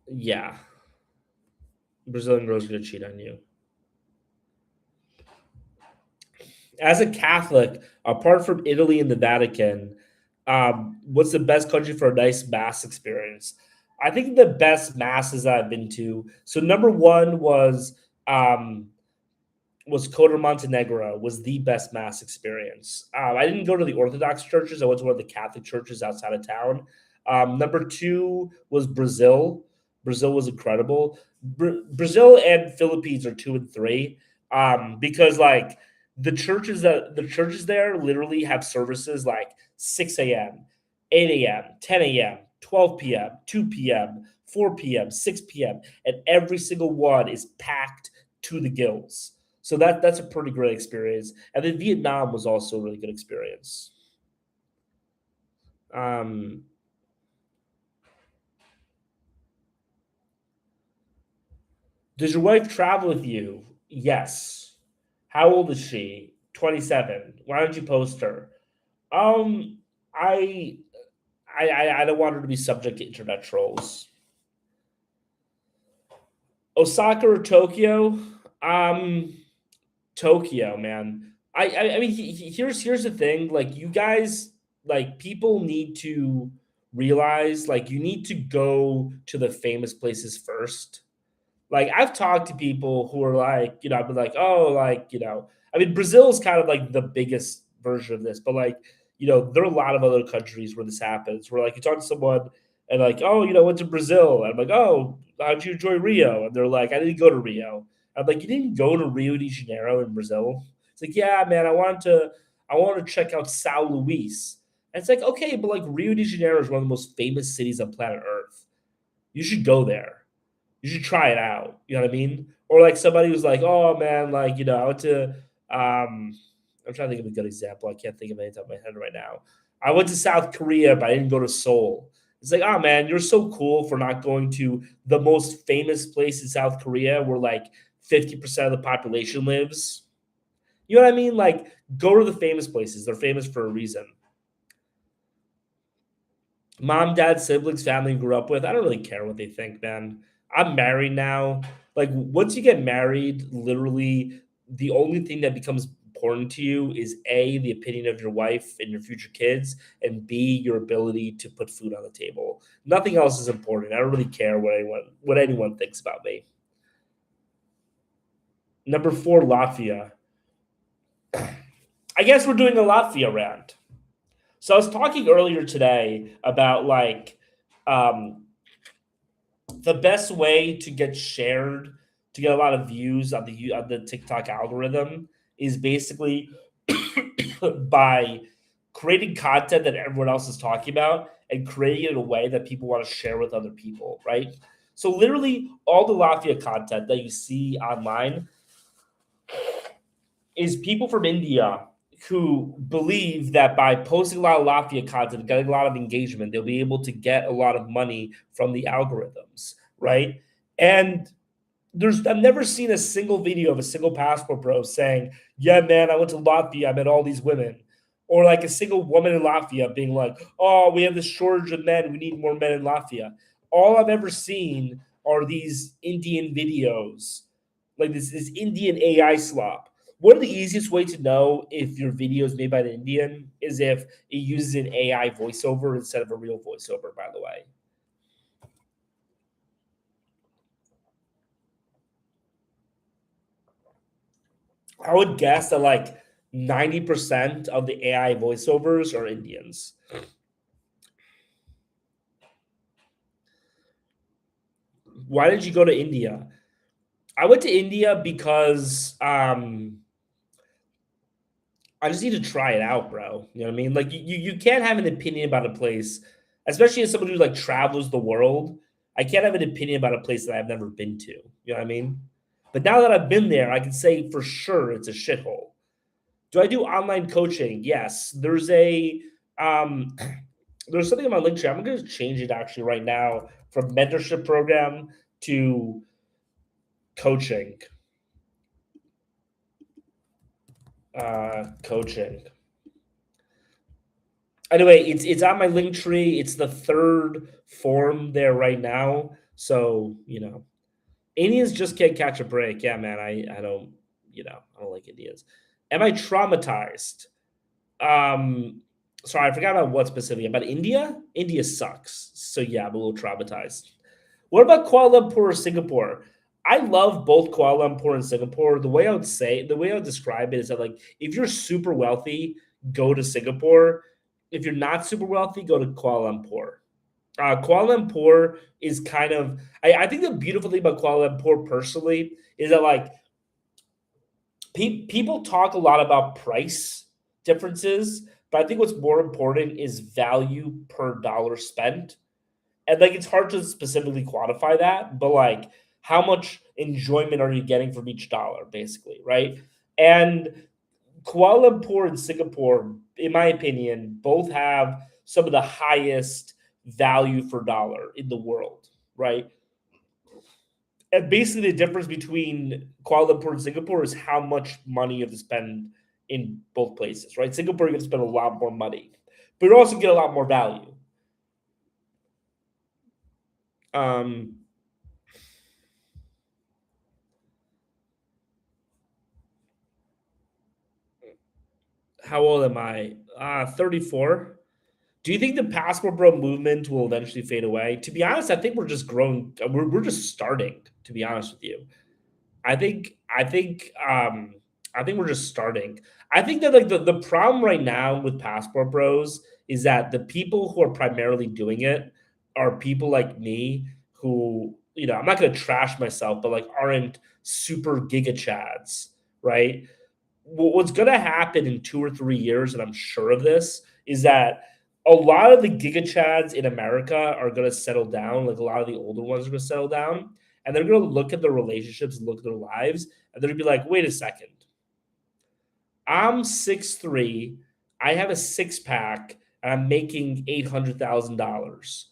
Yeah. Brazilian girls are going to cheat on you. As a Catholic, apart from Italy and the Vatican, what's the best country for a nice mass experience? I think the best masses I've been to. So number one um, was Coder Montenegro was the best mass experience. I didn't go to the Orthodox churches. I went to one of the Catholic churches outside of town. Number two was Brazil. Brazil was incredible. Brazil and Philippines are two and three because like the churches there literally have services like 6 a.m., 8 a.m., 10 a.m., 12 p.m., 2 p.m., 4 p.m., 6 p.m., and every single one is packed to the gills. So that's a pretty great experience. And then Vietnam was also a really good experience. Um, does your wife travel with you? Yes. How old is she? 27. Why don't you post her? Um, I I don't want her to be subject to internet trolls. Osaka or Tokyo? Um, Tokyo, man. I mean, here's the thing. Like, you guys, like, people need to realize, like, you need to go to the famous places first. Like, I've talked to people who are like, I've been like, oh, like, I mean, Brazil is kind of like the biggest version of this, but like, there are a lot of other countries where this happens. Where like you talk to someone and like, oh, went to Brazil. And I'm like, oh, how'd you enjoy Rio? And they're like, I didn't go to Rio. I'm like, you didn't go to Rio de Janeiro in Brazil? It's like, yeah, man, I wanted to check out Sao Luis. And it's like, okay, but like Rio de Janeiro is one of the most famous cities on planet Earth. You should go there. You should try it out. You know what I mean? Or like somebody who's like, oh man, like I went to I'm trying to think of a good example. I can't think of any top of my head right now. I went to South Korea, but I didn't go to Seoul. It's like, oh man, you're so cool for not going to the most famous place in South Korea where like 50% of the population lives. You know what I mean? Like, go to the famous places. They're famous for a reason. Mom, dad, siblings, family you grew up with. I don't really care what they think, man. I'm married now. Like, once you get married, literally the only thing that becomes important to you is A, the opinion of your wife and your future kids, and B, your ability to put food on the table. Nothing else is important. I don't really care what anyone thinks about me. Number four, Latvia. I guess we're doing a Latvia round. So I was talking earlier today about like um, the best way to get shared to get a lot of views on the TikTok algorithm is basically by creating content that everyone else is talking about and creating it in a way that people want to share with other people, right? So literally all the Latvia content that you see online is people from India who believe that by posting a lot of Latvia content, getting a lot of engagement, they'll be able to get a lot of money from the algorithms, right? And I've never seen a single video of a single passport bro saying, "Yeah, man, I went to Latvia, I met all these women," or like a single woman in Latvia being like, "Oh, we have this shortage of men, we need more men in Latvia." All I've ever seen are these Indian videos, like this Indian AI slop. One of the easiest way to know if your video is made by an Indian is if it uses an AI voiceover instead of a real voiceover. By the way, I would guess that like 90% of the AI voiceovers are Indians. Why did you go to India? I went to India because I just need to try it out, bro. You know what I mean? Like you can't have an opinion about a place, especially as someone who like travels the world. I can't have an opinion about a place that I've never been to. You know what I mean? But now that I've been there, I can say for sure it's a shithole. Do I do online coaching? Yes. Um there's something in my link tree. I'm gonna change it actually right now from mentorship program to coaching. Coaching. Anyway, it's on my link tree. It's the third form there right now. So, Indians just can't catch a break. Yeah, man. I don't, I don't like Indians. Am I traumatized? Um, sorry, I forgot about what specifically. About India? India sucks. So yeah, I'm a little traumatized. What about Kuala Lumpur or Singapore? I love both Kuala Lumpur and Singapore. The way I would describe it is that like if you're super wealthy, go to Singapore. If you're not super wealthy, go to Kuala Lumpur. Kuala Lumpur is kind of I think the beautiful thing about Kuala Lumpur personally is that like people talk a lot about price differences, but I think what's more important is value per dollar spent. And like it's hard to specifically quantify that, but like how much enjoyment are you getting from each dollar, basically, right? And Kuala Lumpur and Singapore, in my opinion, both have some of the highest value for dollar in the world, right? And basically, the difference between Kuala Lumpur and Singapore is how much money you have to spend in both places, right? Singapore, you have to spend a lot more money, but you also get a lot more value. Um, how old am I? 34. Do you think the passport bro movement will eventually fade away? To be honest, I think we're just growing. We're just starting. To be honest with you, I think I think I think we're just starting. I think that like the problem right now with passport bros is that the people who are primarily doing it are people like me who, I'm not gonna trash myself, but like aren't super giga chads, right? What's gonna happen in 2 or 3 years, and I'm sure of this, is that a lot of the giga chads in America are gonna settle down, like a lot of the older ones are gonna settle down, and they're gonna look at their relationships and look at their lives, and they're gonna be like, wait a second, I'm 6'3", I have a six pack, and I'm making $800,000.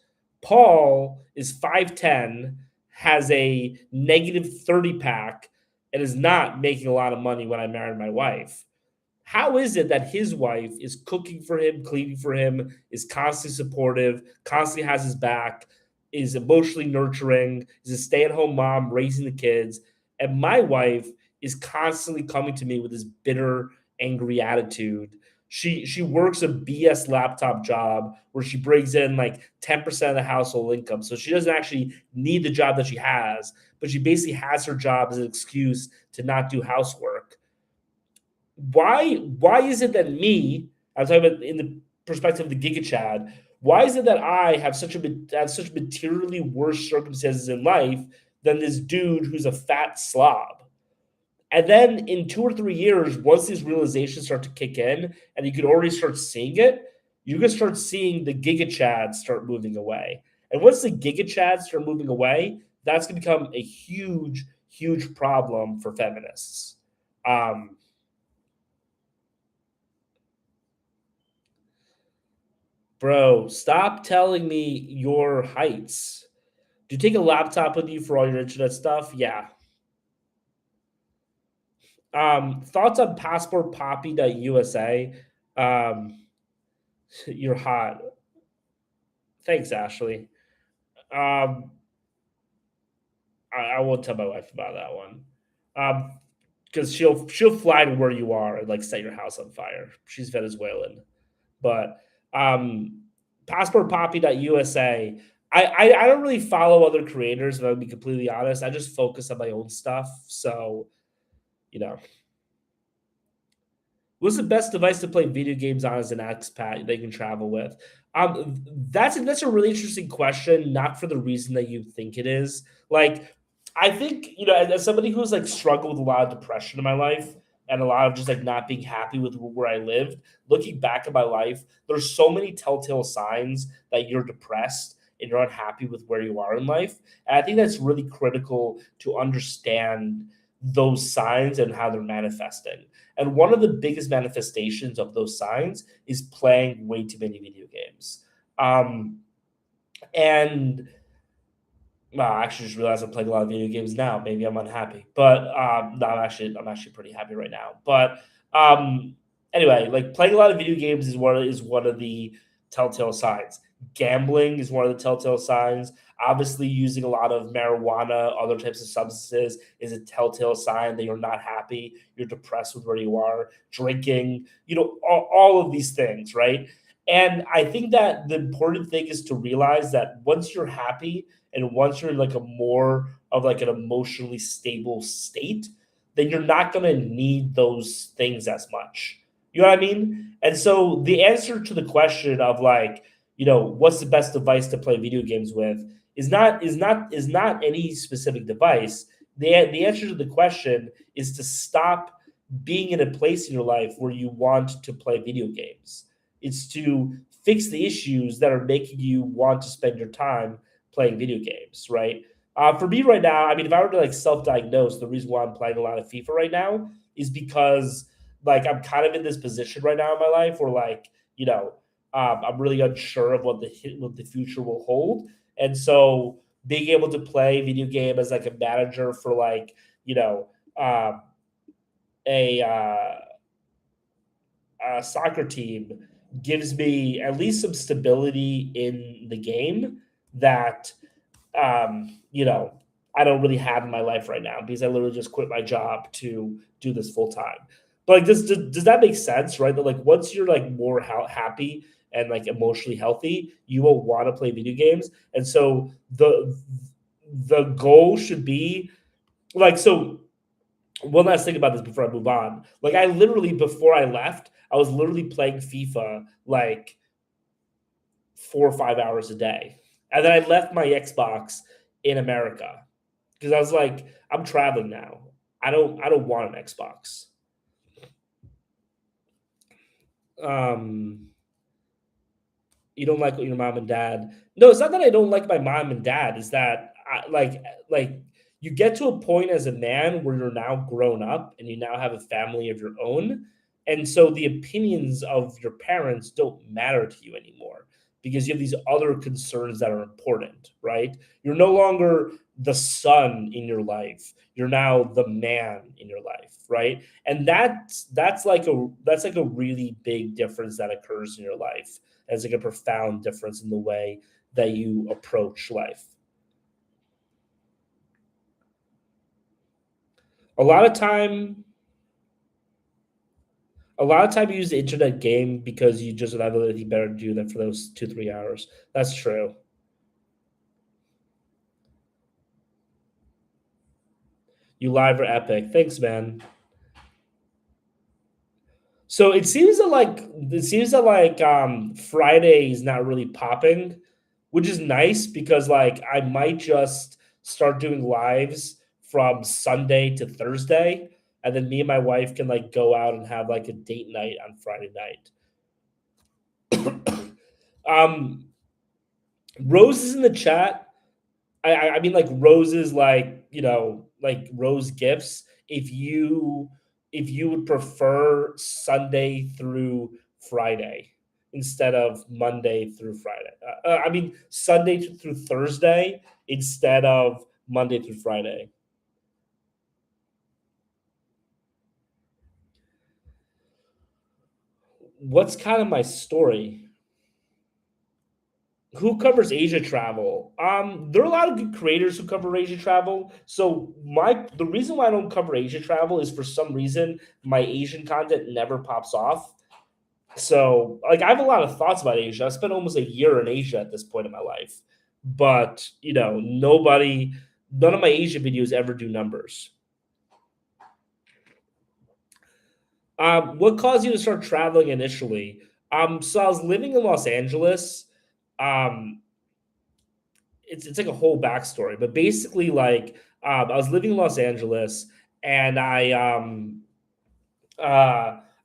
Paul is 5'10", has a negative 30 pack, and is not making a lot of money when I married my wife. How is it that his wife is cooking for him, cleaning for him, is constantly supportive, constantly has his back, is emotionally nurturing, is a stay-at-home mom raising the kids, and my wife is constantly coming to me with this bitter, angry attitude. She works a BS laptop job where she brings in like 10% of the household income. So she doesn't actually need the job that she has, but she basically has her job as an excuse to not do housework. Why is it that me, I'm talking about in the perspective of the Giga Chad, why is it that I have such materially worse circumstances in life than this dude who's a fat slob? And then in 2 or 3 years, once these realizations start to kick in, and you can already start seeing it, you can start seeing the Giga Chads start moving away. And once the Giga Chads start moving away, that's going to become a huge, huge problem for feminists. Um, Bro, stop telling me your heights. Do you take a laptop with you for all your internet stuff? Yeah. Thoughts on passportpoppy.usa? Um, you're hot. Thanks, Ashley. Um, I won't tell my wife about that one. Because she'll fly to where you are and like set your house on fire. She's Venezuelan. But passportpoppy.usa. I don't really follow other creators, if I would be completely honest. I just focus on my own stuff. So, you know, What's the best device to play video games on as an expat they can travel with? That's a really interesting question. Not for the reason that you think it is. Like, I think as somebody who's like struggled with a lot of depression in my life and a lot of just like not being happy with where I lived. Looking back at my life, there's so many telltale signs that you're depressed and you're unhappy with where you are in life. And I think that's really critical to understand those signs and how they're manifesting. And one of the biggest manifestations of those signs is playing way too many video games. Um, and well, I actually just realized I'm playing a lot of video games now. Maybe I'm unhappy, but no, I'm actually pretty happy right now. But um, anyway, like playing a lot of video games is one of the telltale signs. Gambling is one of the telltale signs. Obviously, using a lot of marijuana, other types of substances is a telltale sign that you're not happy, you're depressed with where you are. Drinking, all of these things, right? And I think that the important thing is to realize that once you're happy and once you're in like a more of like an emotionally stable state, then you're not going to need those things as much. You know what I mean? And so the answer to the question of like, what's the best device to play video games with is not any specific device. The answer to the question is to stop being in a place in your life where you want to play video games. It's to fix the issues that are making you want to spend your time playing video games, right? For me right now, I mean, if I were to like self-diagnose, the reason why I'm playing a lot of FIFA right now is because like I'm kind of in this position right now in my life where like I'm really unsure of what the future will hold, and so being able to play video game as like a manager for like you know um, a soccer team gives me at least some stability in the game that um, you know, I don't really have in my life right now because I literally just quit my job to do this full time. But like, does that make sense, right? That like once you're like more happy and like emotionally healthy, you will want to play video games, and so the goal should be like so. One last thing about this before I move on. Like I literally before I left, I was literally playing FIFA like 4 or 5 hours a day. And then I left my Xbox in America because I was like, I'm traveling now. I don't want an Xbox. Um, you don't like your mom and dad. No, it's not that I don't like my mom and dad. Is that like you get to a point as a man where you're now grown up and you now have a family of your own, and so the opinions of your parents don't matter to you anymore because you have these other concerns that are important, right? You're no longer the son in your life. You're now the man in your life, right? And that's like a really big difference that occurs in your life as like a profound difference in the way that you approach life. A lot of time, a lot of time you use the internet game because you just don't have anything better to do than for those 2 3 hours. That's true. You live are epic. Thanks, man. So it seems that Friday is not really popping, which is nice because like I might just start doing lives from Sunday to Thursday, and then me and my wife can like go out and have like a date night on Friday night. um, Rose is in the chat. I mean like roses like like rose gifts. If you would prefer Sunday through Friday instead of Monday through Friday. I mean Sunday through Thursday instead of Monday through Friday. What's kind of my story? Who covers Asia travel? There are a lot of good creators who cover Asia travel. So the reason why I don't cover Asia travel is for some reason my Asian content never pops off. So like I have a lot of thoughts about Asia. I spent almost a year in Asia at this point in my life, but none of my Asia videos ever do numbers. What caused you to start traveling initially? So I was living in Los Angeles. Um, it's like a whole backstory, but basically, like, I was living in Los Angeles, and I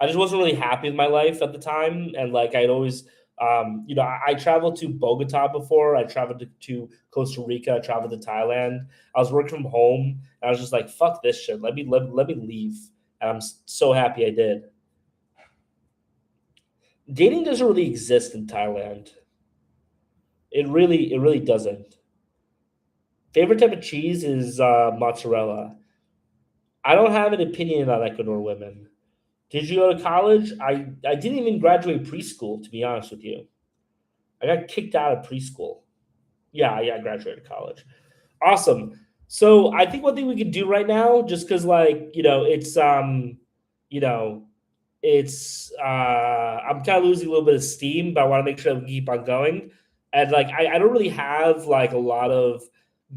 just wasn't really happy with my life at the time, and like I'd always, I traveled to Bogota before. I traveled to Costa Rica. I traveled to Thailand. I was working from home, and I was just like, "Fuck this shit. Let me leave." And I'm so happy I did. Dating doesn't really exist in Thailand. It really doesn't. Favorite type of cheese is mozzarella. I don't have an opinion on Ecuador women. Did you go to college? I didn't even graduate preschool, to be honest with you. I got kicked out of preschool. Yeah, I graduated college. Awesome. So I think one thing we could do right now, just because like, you know, I'm kind of losing a little bit of steam, but I want to make sure we keep on going. And like I don't really have like a lot of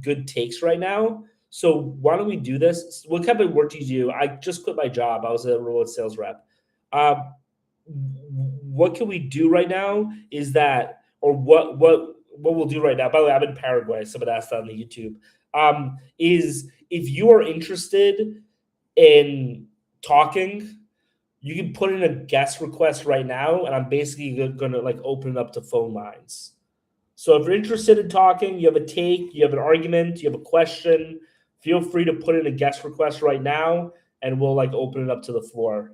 good takes right now. So why don't we do this? What type of work do you do? I just quit my job. I was a remote sales rep. Um, what can we do right now is that, or what we'll do right now. By the way, I'm in Paraguay. Someone asked that on the YouTube. Is if you are interested in talking, you can put in a guest request right now, and I'm basically gonna like open it up to phone lines. So if you're interested in talking, you have a take, you have an argument, you have a question, feel free to put in a guest request right now, and we'll like open it up to the floor.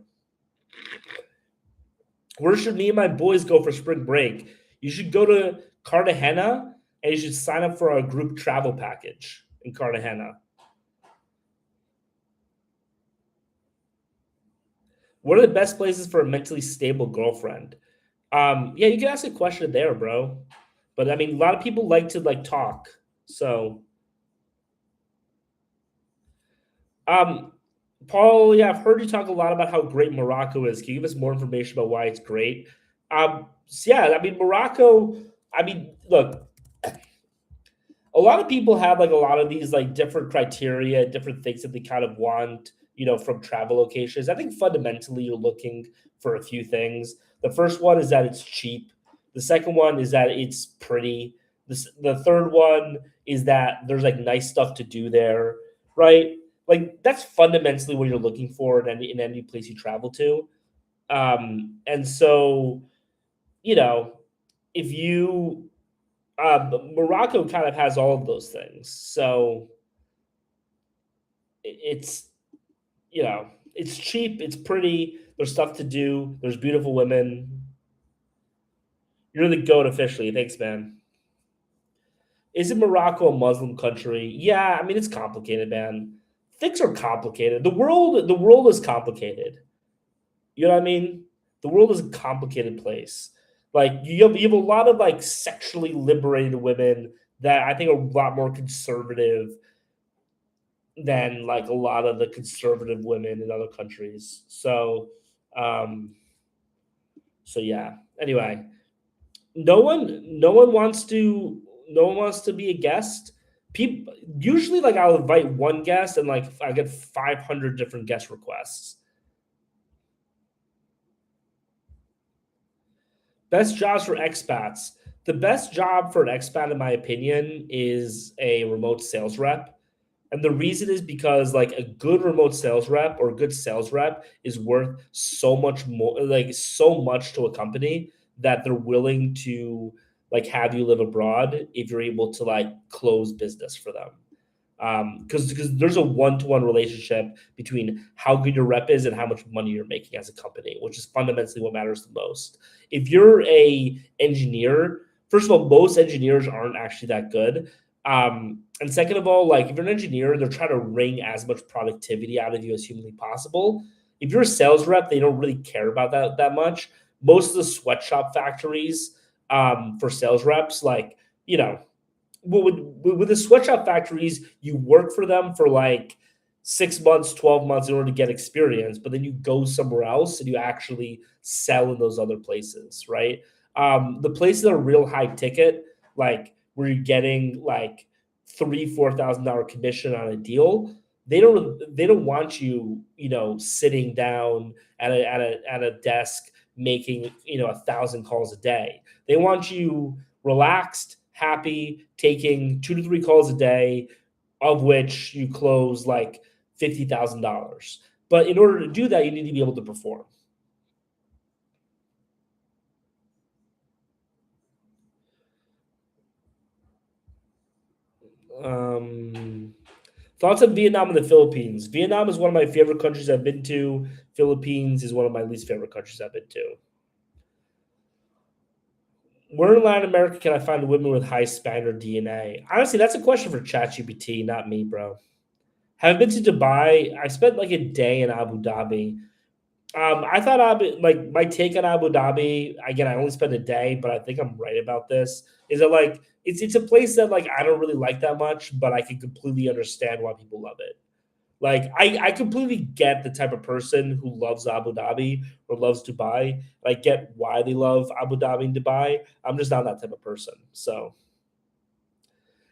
Where should me and my boys go for spring break? You should go to Cartagena, and you should sign up for a group travel package in Cartagena. What are the best places for a mentally stable girlfriend? Yeah, you can ask a question there, bro. But I mean, a lot of people like to like talk. So, um, Paul, yeah, I've heard you talk a lot about how great Morocco is. Can you give us more information about why it's great? So yeah, I mean, Morocco. I mean, look, a lot of people have like a lot of these like different criteria, different things that they kind of want, from travel locations. I think fundamentally you're looking for a few things. The first one is that it's cheap. The second one is that it's pretty. The third one is that there's like nice stuff to do there, right? Like that's fundamentally what you're looking for in any place you travel to. And so, you know, if you Morocco kind of has all of those things. So it's it's cheap, it's pretty. There's stuff to do. There's beautiful women. You're the goat officially. Thanks, man. Is it Morocco a Muslim country? Yeah, I mean it's complicated, man. Things are complicated. The world is complicated. You know what I mean? The world is a complicated place. Like you have a lot of like sexually liberated women that I think are a lot more conservative than like a lot of the conservative women in other countries. Um, so yeah. Anyway, no one wants to be a guest. People usually like I'll invite one guest and like I get 500 different guest requests. Best jobs for expats. The best job for an expat, in my opinion, is a remote sales rep. And the reason is because like a good remote sales rep or a good sales rep is worth so much more, like so much to a company that they're willing to like have you live abroad if you're able to like close business for them. Because there's a one-to-one relationship between how good your rep is and how much money you're making as a company, which is fundamentally what matters the most. If you're a engineer, first of all, most engineers aren't actually that good. And second of all, like if you're an engineer, they're trying to wring as much productivity out of you as humanly possible. If you're a sales rep, they don't really care about that much. Most of the sweatshop factories for sales reps, like you know, well, with the sweatshop factories, you work for them for like 6 months, 12 months in order to get experience, but then you go somewhere else and you actually sell in those other places, right? The places that are real high ticket, like where you're getting like $3,000-$4,000 commission on a deal, They don't want you, sitting down at a desk making, 1,000 calls a day. They want you relaxed, happy, taking 2 to 3 calls a day, of which you close like $50,000. But in order to do that, you need to be able to perform. Um, Thoughts on Vietnam and the Philippines. Vietnam is one of my favorite countries I've been to. Philippines is one of my least favorite countries I've been to. Where in Latin America can I find women with high Spaniard DNA? Honestly, that's a question for ChatGPT, not me, bro. Have been to Dubai. I spent like a day in Abu Dhabi. I thought like my take on Abu Dhabi. Again, I only spent a day, but I think I'm right about this. Is that like it's a place that like I don't really like that much, but I can completely understand why people love it. Like I completely get the type of person who loves Abu Dhabi or loves Dubai. I get why they love Abu Dhabi and Dubai. I'm just not that type of person. So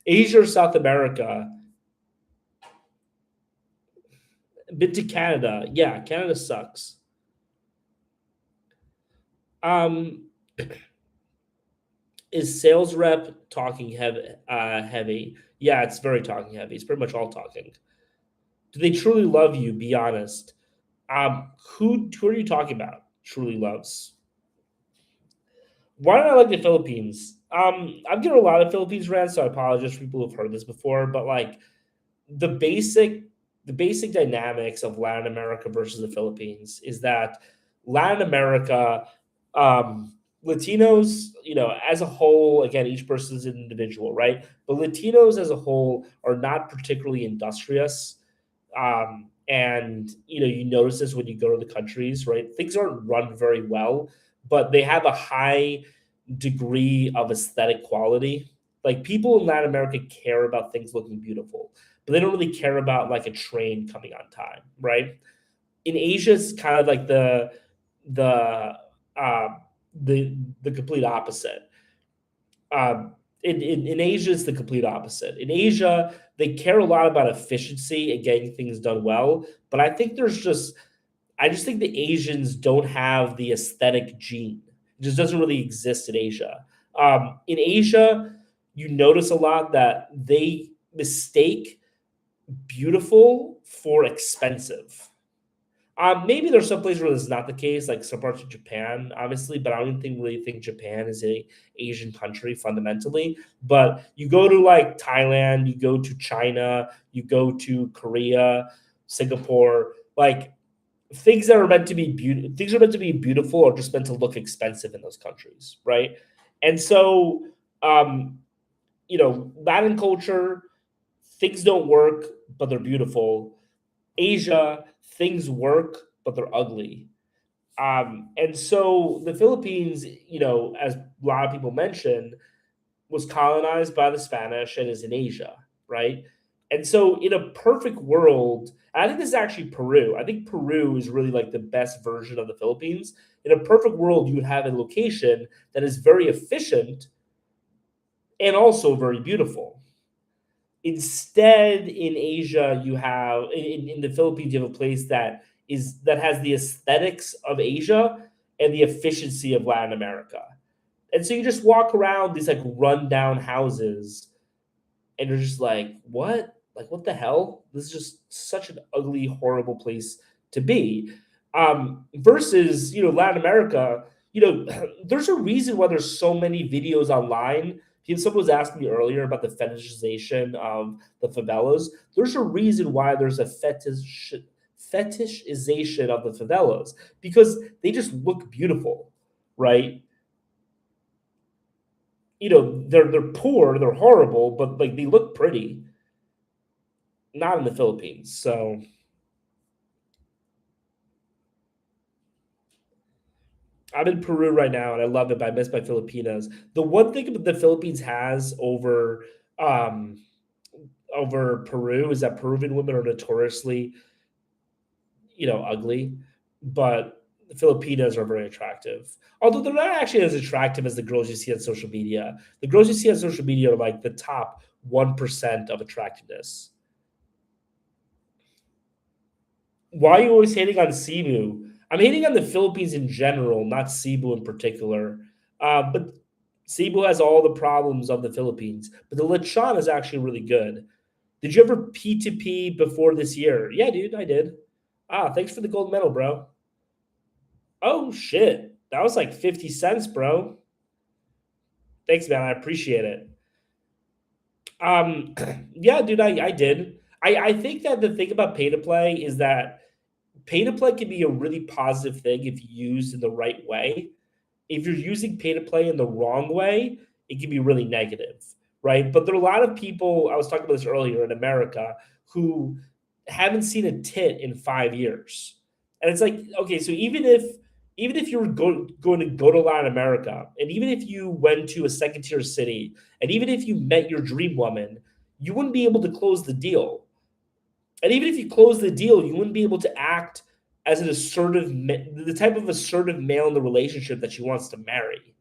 Asia or South America, been to Canada. Yeah, Canada sucks. Um, is sales rep talking heavy? Yeah, it's very talking heavy. It's pretty much all talking. Do they truly love you? Be honest. Who are you talking about? Truly loves. Why don't I like the Philippines? I've given a lot of Philippines rants, so I apologize for people who've heard this before. But like the basic, the basic dynamics of Latin America versus the Philippines is that Latin America, um, Latinos, as a whole, again, each person is an individual, right? But Latinos as a whole are not particularly industrious. And you notice this when you go to the countries, right? Things aren't run very well, but they have a high degree of aesthetic quality. Like people in Latin America care about things looking beautiful, but they don't really care about like a train coming on time, right? In Asia, it's kind of like the uh, the complete opposite. In Asia, it's the complete opposite. In Asia, they care a lot about efficiency and getting things done well. But I just think the Asians don't have the aesthetic gene. It just doesn't really exist in Asia. In Asia, you notice a lot that they mistake beautiful for expensive. Maybe there's some places where this is not the case, like some parts of Japan, obviously, but I don't really think Japan is a Asian country fundamentally. But you go to like Thailand, you go to China, you go to Korea, Singapore, like things are meant to be beautiful or just meant to look expensive in those countries, right? And so, um, Latin culture, things don't work, but they're beautiful. Asia, things work, but they're ugly. And so the Philippines, as a lot of people mention, was colonized by the Spanish and is in Asia, right? And so in a perfect world, I think this is actually Peru. I think Peru is really like the best version of the Philippines. In a perfect world, you would have a location that is very efficient and also very beautiful. Instead, in Asia, you have in the Philippines, you have a place that has the aesthetics of Asia and the efficiency of Latin America. And so you just walk around these like rundown houses and you're just like, what? Like, what the hell? This is just such an ugly, horrible place to be. Versus, Latin America, there's a reason why there's so many videos online. Someone was asking me earlier about the fetishization of the favelas. There's a reason why there's a fetishization of the favelas because they just look beautiful, right? They're poor, they're horrible, but like they look pretty. Not in the Philippines. So I'm in Peru right now and I love it, but I miss my Filipinas. The one thing that the Philippines has um over Peru is that Peruvian women are notoriously, ugly, but the Filipinas are very attractive. Although they're not actually as attractive as the girls you see on social media. The girls you see on social media are like the top 1% of attractiveness. Why are you always hating on Cebu? I'm hating on the Philippines in general, not Cebu in particular. But Cebu has all the problems of the Philippines. But the lechon is actually really good. Did you ever P2P before this year? Yeah, dude, I did. Thanks for the gold medal, bro. Oh shit. That was like 50 cents, bro. Thanks, man. I appreciate it. Um, yeah, dude, I did. I think that the thing about pay to play is that pay to play can be a really positive thing if used in the right way. If you're using pay to play in the wrong way, it can be really negative, right? But there are a lot of people, I was talking about this earlier in America, who haven't seen a tit in 5 years. And it's like, okay, so even if you were going to go to Latin America, and even if you went to a second tier city, and even if you met your dream woman, you wouldn't be able to close the deal. And even if you close the deal, you wouldn't be able to act as an assertive, the type of assertive male in the relationship that she wants to marry,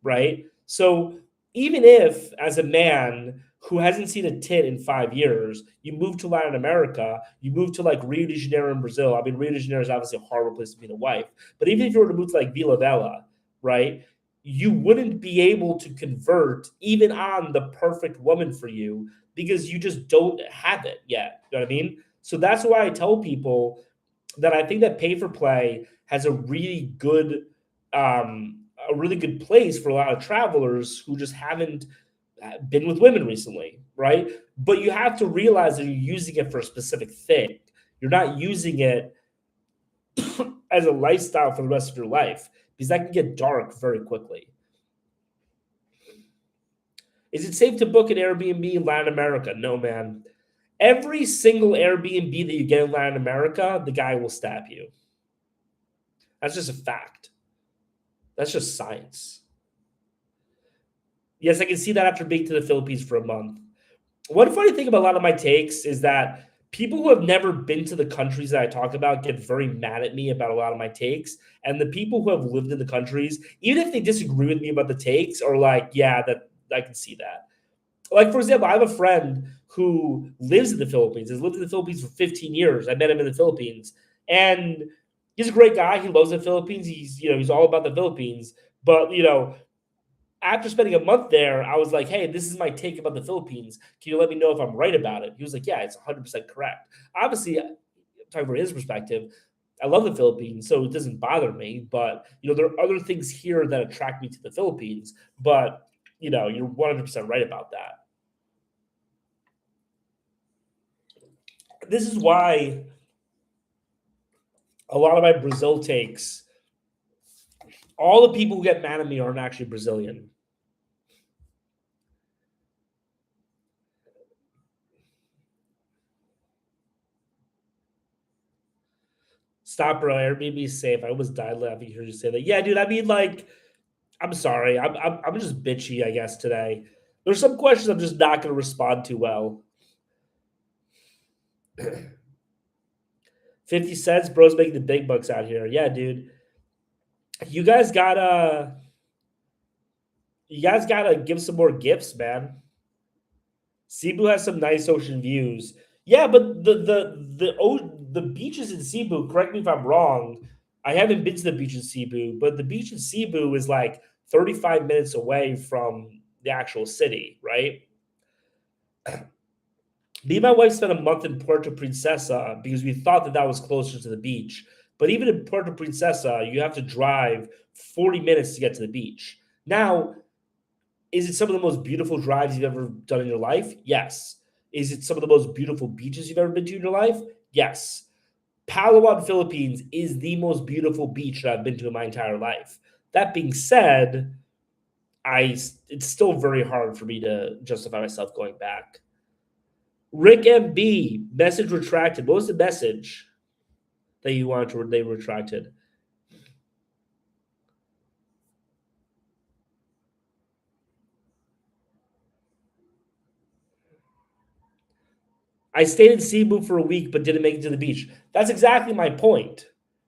right? So even if, as a man who hasn't seen a tit in 5 years, you move to Latin America, you move to like Rio de Janeiro in Brazil. I mean, Rio de Janeiro is obviously a horrible place to be the wife, but even if you were to move to like Vila Bella, right, you wouldn't be able to convert even on the perfect woman for you because you just don't have it yet. You know what I mean? So that's why I tell people that I think that pay for play has a really good place for a lot of travelers who just haven't been with women recently, right? But you have to realize that you're using it for a specific thing. You're not using it as a lifestyle for the rest of your life because that can get dark very quickly. Is it safe to book an Airbnb in Latin America? No, man. Every single Airbnb that you get in Latin America, the guy will stab you. That's just a fact. That's just science. Yes, I can see that after being to the Philippines for a month. One funny thing about a lot of my takes is that people who have never been to the countries that I talk about get very mad at me about a lot of my takes. And the people who have lived in the countries, even if they disagree with me about the takes, are like, yeah, that I can see that. Like, for example, I have a friend who lives in the Philippines, has lived in the Philippines for 15 years. I met him in the Philippines. And he's a great guy. He loves the Philippines. He's all about the Philippines. But, after spending a month there, I was like, hey, this is my take about the Philippines. Can you let me know if I'm right about it? He was like, yeah, it's 100% correct. Obviously, talking from his perspective, I love the Philippines, so it doesn't bother me. But, there are other things here that attract me to the Philippines. But, you're 100% right about that. This is why a lot of my Brazil takes, all the people who get mad at me aren't actually Brazilian. Stop, bro. Airbnb is safe. I almost died laughing hearing you say that. Yeah, dude. I mean, like, I'm sorry. I'm just bitchy, I guess, today. There's some questions I'm just not going to respond to well. 50 cents, bro's making the big bucks out here. Yeah, dude. You guys gotta you guys gotta give some more gifts, man. Cebu has some nice ocean views. Yeah, but the beaches in Cebu, correct me if I'm wrong. I haven't been to the beach in Cebu, but the beach in Cebu is like 35 minutes away from the actual city, right? Me and my wife spent a month in Puerto Princesa because we thought that that was closer to the beach. But even in Puerto Princesa, you have to drive 40 minutes to get to the beach. Now, is it some of the most beautiful drives you've ever done in your life? Yes. Is it some of the most beautiful beaches you've ever been to in your life? Yes. Palawan, Philippines is the most beautiful beach that I've been to in my entire life. That being said, it's still very hard for me to justify myself going back. Rick MB, message retracted. What was the message that you wanted to they retracted? I stayed in Cebu for a week but didn't make it to the beach. That's exactly my point.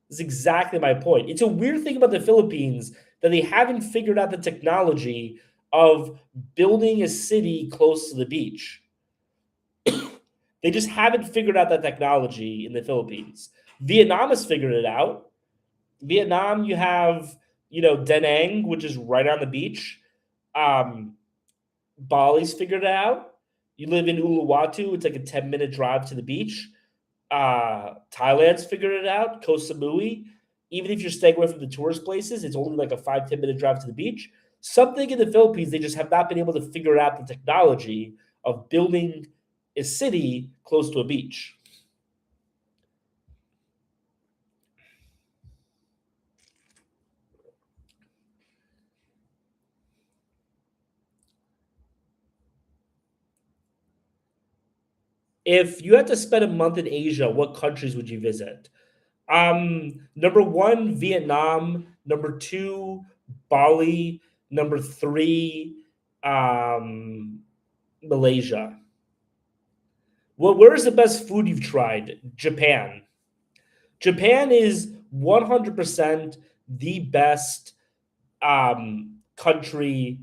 That's exactly my point. It's a weird thing about the Philippines that they haven't figured out the technology of building a city close to the beach. They just haven't figured out that technology in the Philippines. Vietnam has figured it out. Vietnam, you have, Da Nang, which is right on the beach. Um, Bali's figured it out. You live in Uluwatu, it's like a 10-minute drive to the beach. Thailand's figured it out. Koh Samui. Even if you're staying away from the tourist places, it's only like a 5-10 minute drive to the beach. Something in the Philippines, they just have not been able to figure out the technology of building a city close to a beach. If you had to spend a month in Asia, what countries would you visit? Number one, Vietnam. Number two, Bali. Number three, Malaysia. Well, where's the best food you've tried? Japan. Japan is 100% the best country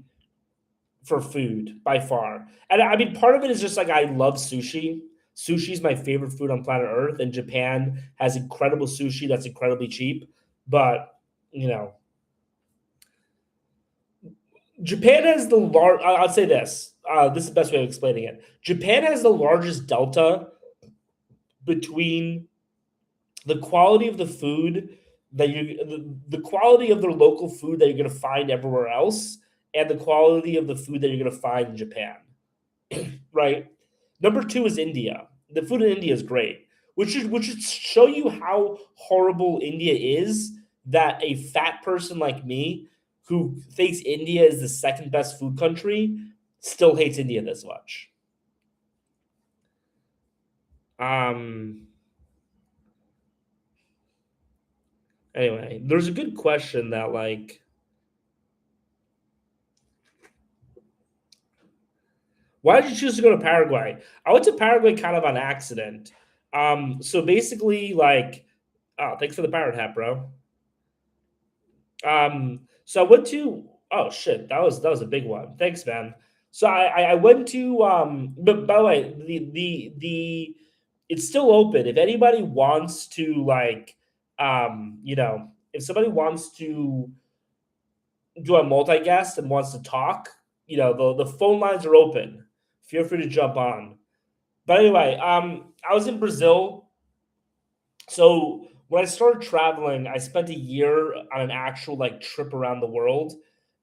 for food by far. And I mean, part of it is just like I love sushi. Sushi is my favorite food on planet Earth, and Japan has incredible sushi that's incredibly cheap. But you know, Japan has the large. I'll say this. This is the best way of explaining it. Japan has the largest delta between the quality of the food that the quality of the local food that you're going to find everywhere else, and the quality of the food that you're going to find in Japan. Right? Number two is India. The food in India is great, which should show you how horrible India is. That a fat person like me, who thinks India is the second best food country, still hates India this much. Um. Anyway, there's a good question that like, why did you choose to go to Paraguay? I went to Paraguay kind of on accident. So basically, like, oh, thanks for the parrot hat, bro. So I went to oh shit, that was a big one. Thanks, man. So I went to but by the way, the it's still open. If anybody wants to like if somebody wants to do a multi guest and wants to talk, the phone lines are open. Feel free to jump on. But anyway, I was in Brazil. So when I started traveling, I spent a year on an actual like trip around the world,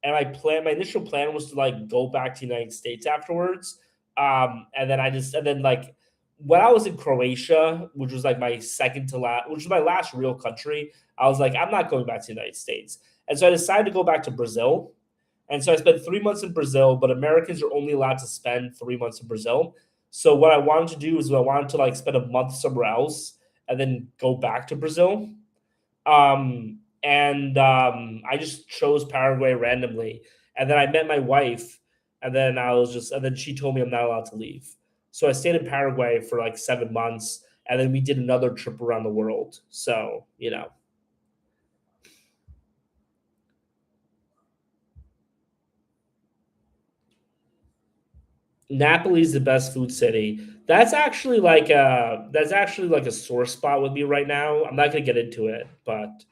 and my initial plan was to like go back to the United States afterwards. And then like when I was in Croatia, which was like my second to last, which was my last real country, I was like, I'm not going back to the United States, and so I decided to go back to Brazil. And so I spent 3 months in Brazil, but Americans are only allowed to spend 3 months in Brazil. So what I wanted to do is I wanted to like spend a month somewhere else and then go back to Brazil. And I just chose Paraguay randomly. And then I met my wife, and then she told me I'm not allowed to leave. So I stayed in Paraguay for like 7 months, and then we did another trip around the world. So, Napoli's the best food city. That's actually like a sore spot with me right now. I'm not gonna get into it, but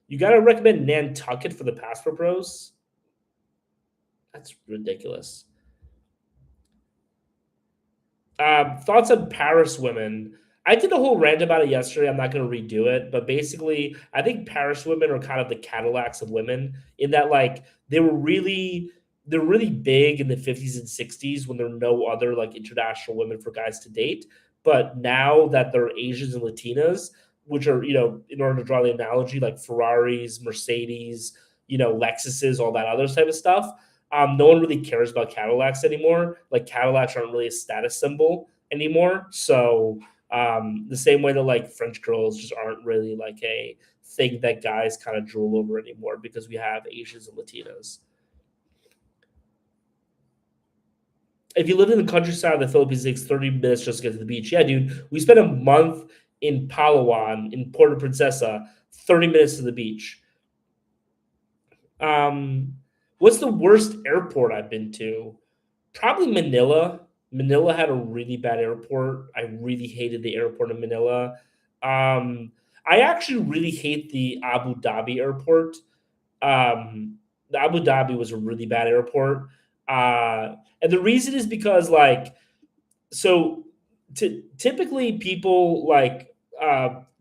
you gotta recommend Nantucket for the Passport Bros. That's ridiculous. Thoughts on Paris women. I did a whole rant about it yesterday. I'm not going to redo it, but basically, I think Paris women are kind of the Cadillacs of women in that, like, they're really big in the 50s and 60s when there were no other like international women for guys to date. But now that they're Asians and Latinas, which are in order to draw the analogy, like Ferraris, Mercedes, Lexuses, all that other type of stuff, no one really cares about Cadillacs anymore. Like Cadillacs aren't really a status symbol anymore. So the same way that like French girls just aren't really like a thing that guys kind of drool over anymore because we have Asians and Latinas. If you lived in the countryside of the Philippines, it takes 30 minutes just to get to the beach. Yeah, dude. We spent a month in Palawan, in Puerto Princesa, 30 minutes to the beach. Um, what's the worst airport I've been to? Probably Manila. Manila had a really bad airport. I really hated the airport in Manila. Um, I actually really hate the Abu Dhabi airport. The Abu Dhabi was a really bad airport, and the reason is because so typically people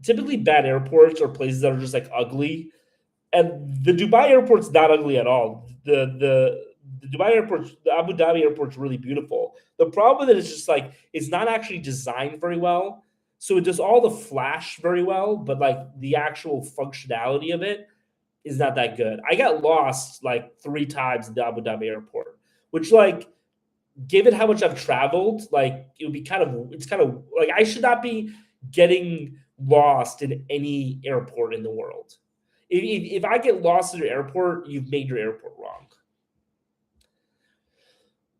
typically bad airports or places that are just like ugly, and the Dubai airport's not ugly at all. The Dubai airport, the Abu Dhabi airport's really beautiful. The problem with it is just like it's not actually designed very well. So it does all the flash very well, but like the actual functionality of it is not that good. I got lost like 3 times in the Abu Dhabi airport, which like given how much I've traveled, like it would be it's kind of like I should not be getting lost in any airport in the world. If I get lost in your airport, you've made your airport wrong.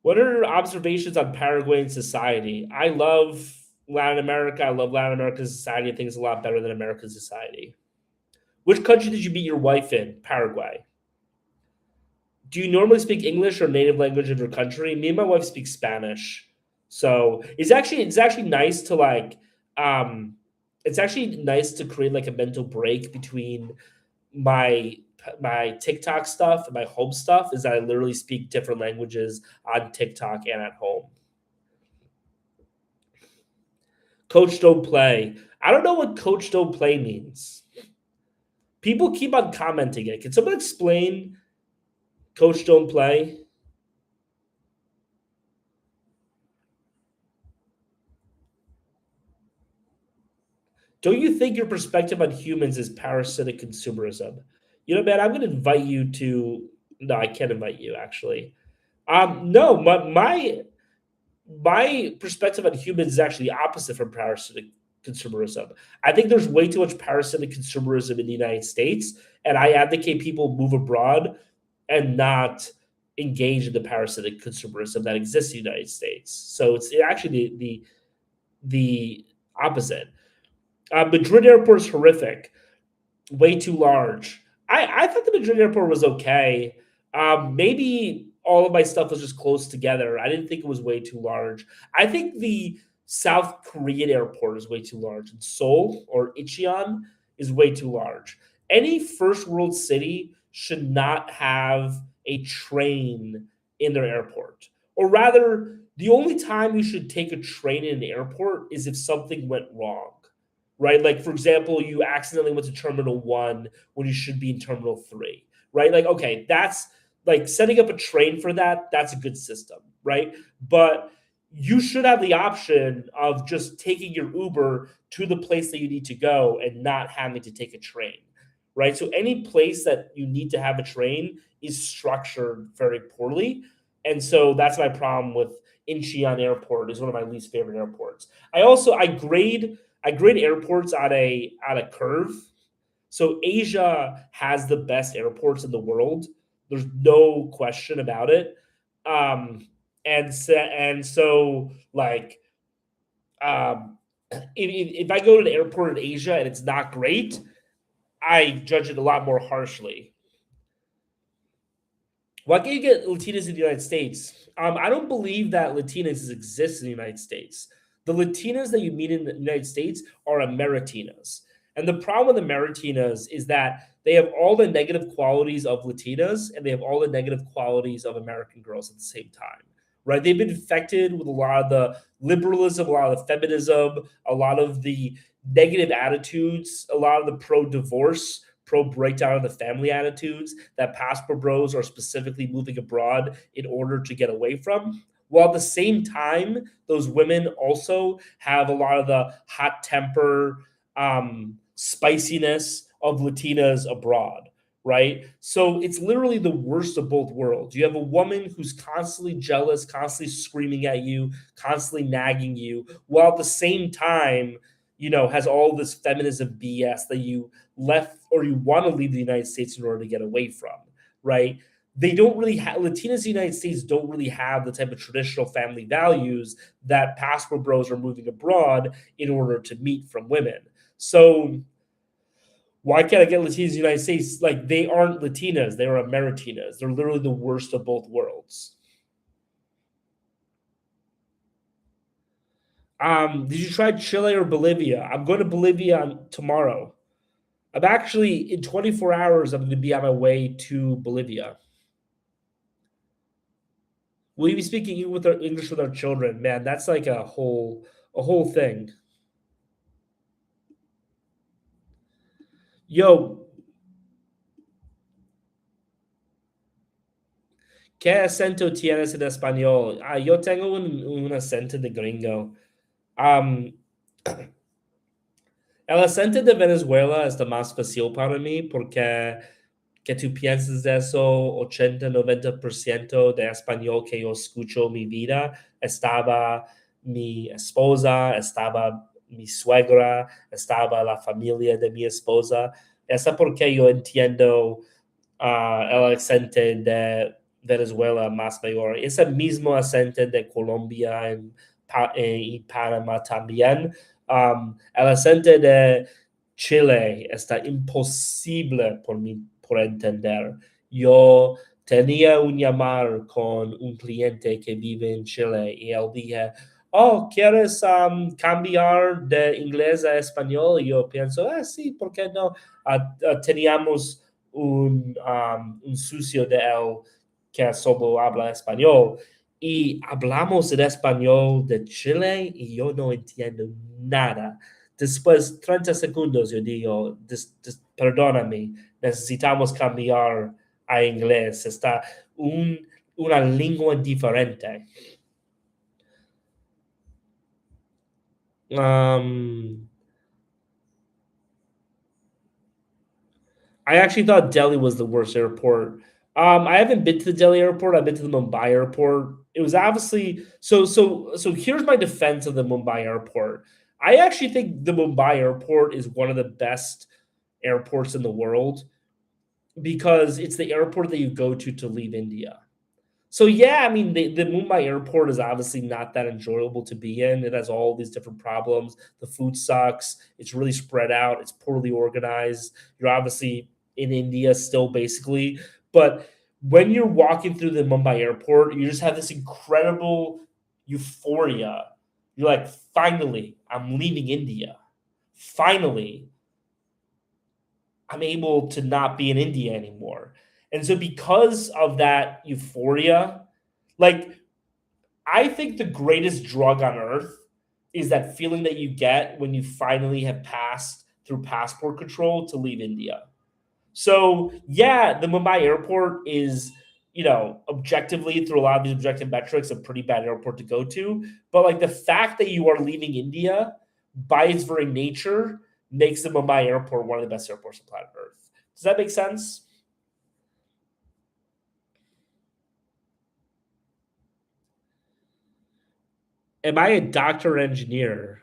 What are your observations on Paraguayan society? I love Latin America. I love Latin American society. I think it's a lot better than American society. Which country did you meet your wife in? Paraguay. Do you normally speak English or native language of your country? Me and my wife speak Spanish, so it's actually nice to um, it's actually nice to create like a mental break between my my TikTok stuff and my home stuff. Is that I literally speak different languages on TikTok and at home. Coach don't play. I don't know what coach don't play means. People keep on commenting it. Can someone explain coach don't play? Don't you think your perspective on humans is parasitic consumerism? You know, man, I'm going to invite you to. No, I can't invite you actually. No, my perspective on humans is actually opposite from parasitic consumerism. I think there's way too much parasitic consumerism in the United States, and I advocate people move abroad and not engage in the parasitic consumerism that exists in the United States. So it's actually the opposite. Madrid airport is horrific, way too large. I thought the Madrid airport was okay. Maybe all of my stuff was just close together. I didn't think it was way too large. I think the South Korean airport is way too large. And Seoul or Incheon is way too large. Any first world city should not have a train in their airport. Or rather, the only time you should take a train in an airport is if something went wrong, right? Like, for example, you accidentally went to Terminal 1 when you should be in Terminal 3, right? Like, okay, that's like setting up a train for that. That's a good system, right? But you should have the option of just taking your Uber to the place that you need to go and not having to take a train, right? So any place that you need to have a train is structured very poorly. And so that's my problem with Incheon Airport is one of my least favorite airports. I grade airports on a curve. So Asia has the best airports in the world. There's no question about it. Um, and so um, if I go to an airport in Asia and it's not great, I judge it a lot more harshly. Why can't you get Latinas in the United States? I don't believe that Latinas exist in the United States. The Latinas that you meet in the United States are Ameritinas. And the problem with Ameritinas is that they have all the negative qualities of Latinas and they have all the negative qualities of American girls at the same time, right? They've been infected with a lot of the liberalism, a lot of the feminism, a lot of the negative attitudes, a lot of the pro divorce, pro breakdown of the family attitudes that passport bros are specifically moving abroad in order to get away from. While at the same time, those women also have a lot of the hot temper, spiciness of Latinas abroad, right? So it's literally the worst of both worlds. You have a woman who's constantly jealous, constantly screaming at you, constantly nagging you, while at the same time, has all this feminism BS that you left or you want to leave the United States in order to get away from, right? They don't really have Latinas in the United States don't really have the type of traditional family values that passport bros are moving abroad in order to meet from women. So why can't I get Latinas in the United States? Like they aren't Latinas, they are Ameritinas. They're literally the worst of both worlds. Did you try Chile or Bolivia? I'm going to Bolivia tomorrow. I'm actually in 24 hours. I'm going to be on my way to Bolivia. Will you be speaking English with our children? Man, that's like a whole thing. Yo, ¿qué acento tienes en español? Yo tengo un acento de gringo. Um, el acento de Venezuela es lo más fácil para mí porque que tú piensas de eso, 80-90% de español que yo escucho en mi vida estaba mi esposa, estaba mi suegra, estaba la familia de mi esposa. Esa porque yo entiendo el acento de Venezuela más mayor. Ese mismo acento de Colombia y Panamá también. El acento de Chile está imposible por mí por entender. Yo tenía un llamar con un cliente que vive en Chile y él dije, oh, ¿quieres cambiar de inglés a español? Y yo pienso, sí, ¿por qué no? Teníamos un socio de él que solo habla español y hablamos el español de Chile y yo no entiendo nada. Después, 30 segundos, yo digo, perdóname, necesitamos cambiar a inglés. Está un, una lengua diferente. Um, I actually thought Delhi was the worst airport. I haven't been to the Delhi airport. I've been to the Mumbai airport. It was obviously so. Here's my defense of the Mumbai airport. I actually think the Mumbai airport is one of the best airports in the world because it's the airport that you go to leave India. So yeah, I mean the Mumbai airport is obviously not that enjoyable to be in. It has all these different problems. The food sucks. It's really spread out. It's poorly organized. You're obviously in India still basically, but when you're walking through the Mumbai airport, you just have this incredible euphoria. You're like, finally, I'm leaving India. Finally, I'm able to not be in India anymore. And so because of that euphoria, like I think the greatest drug on earth is that feeling that you get when you finally have passed through passport control to leave India. So yeah, the Mumbai airport is, objectively through a lot of these objective metrics, a pretty bad airport to go to. But like the fact that you are leaving India by its very nature makes the Mumbai airport one of the best airports on planet Earth. Does that make sense? Am I a doctor or engineer?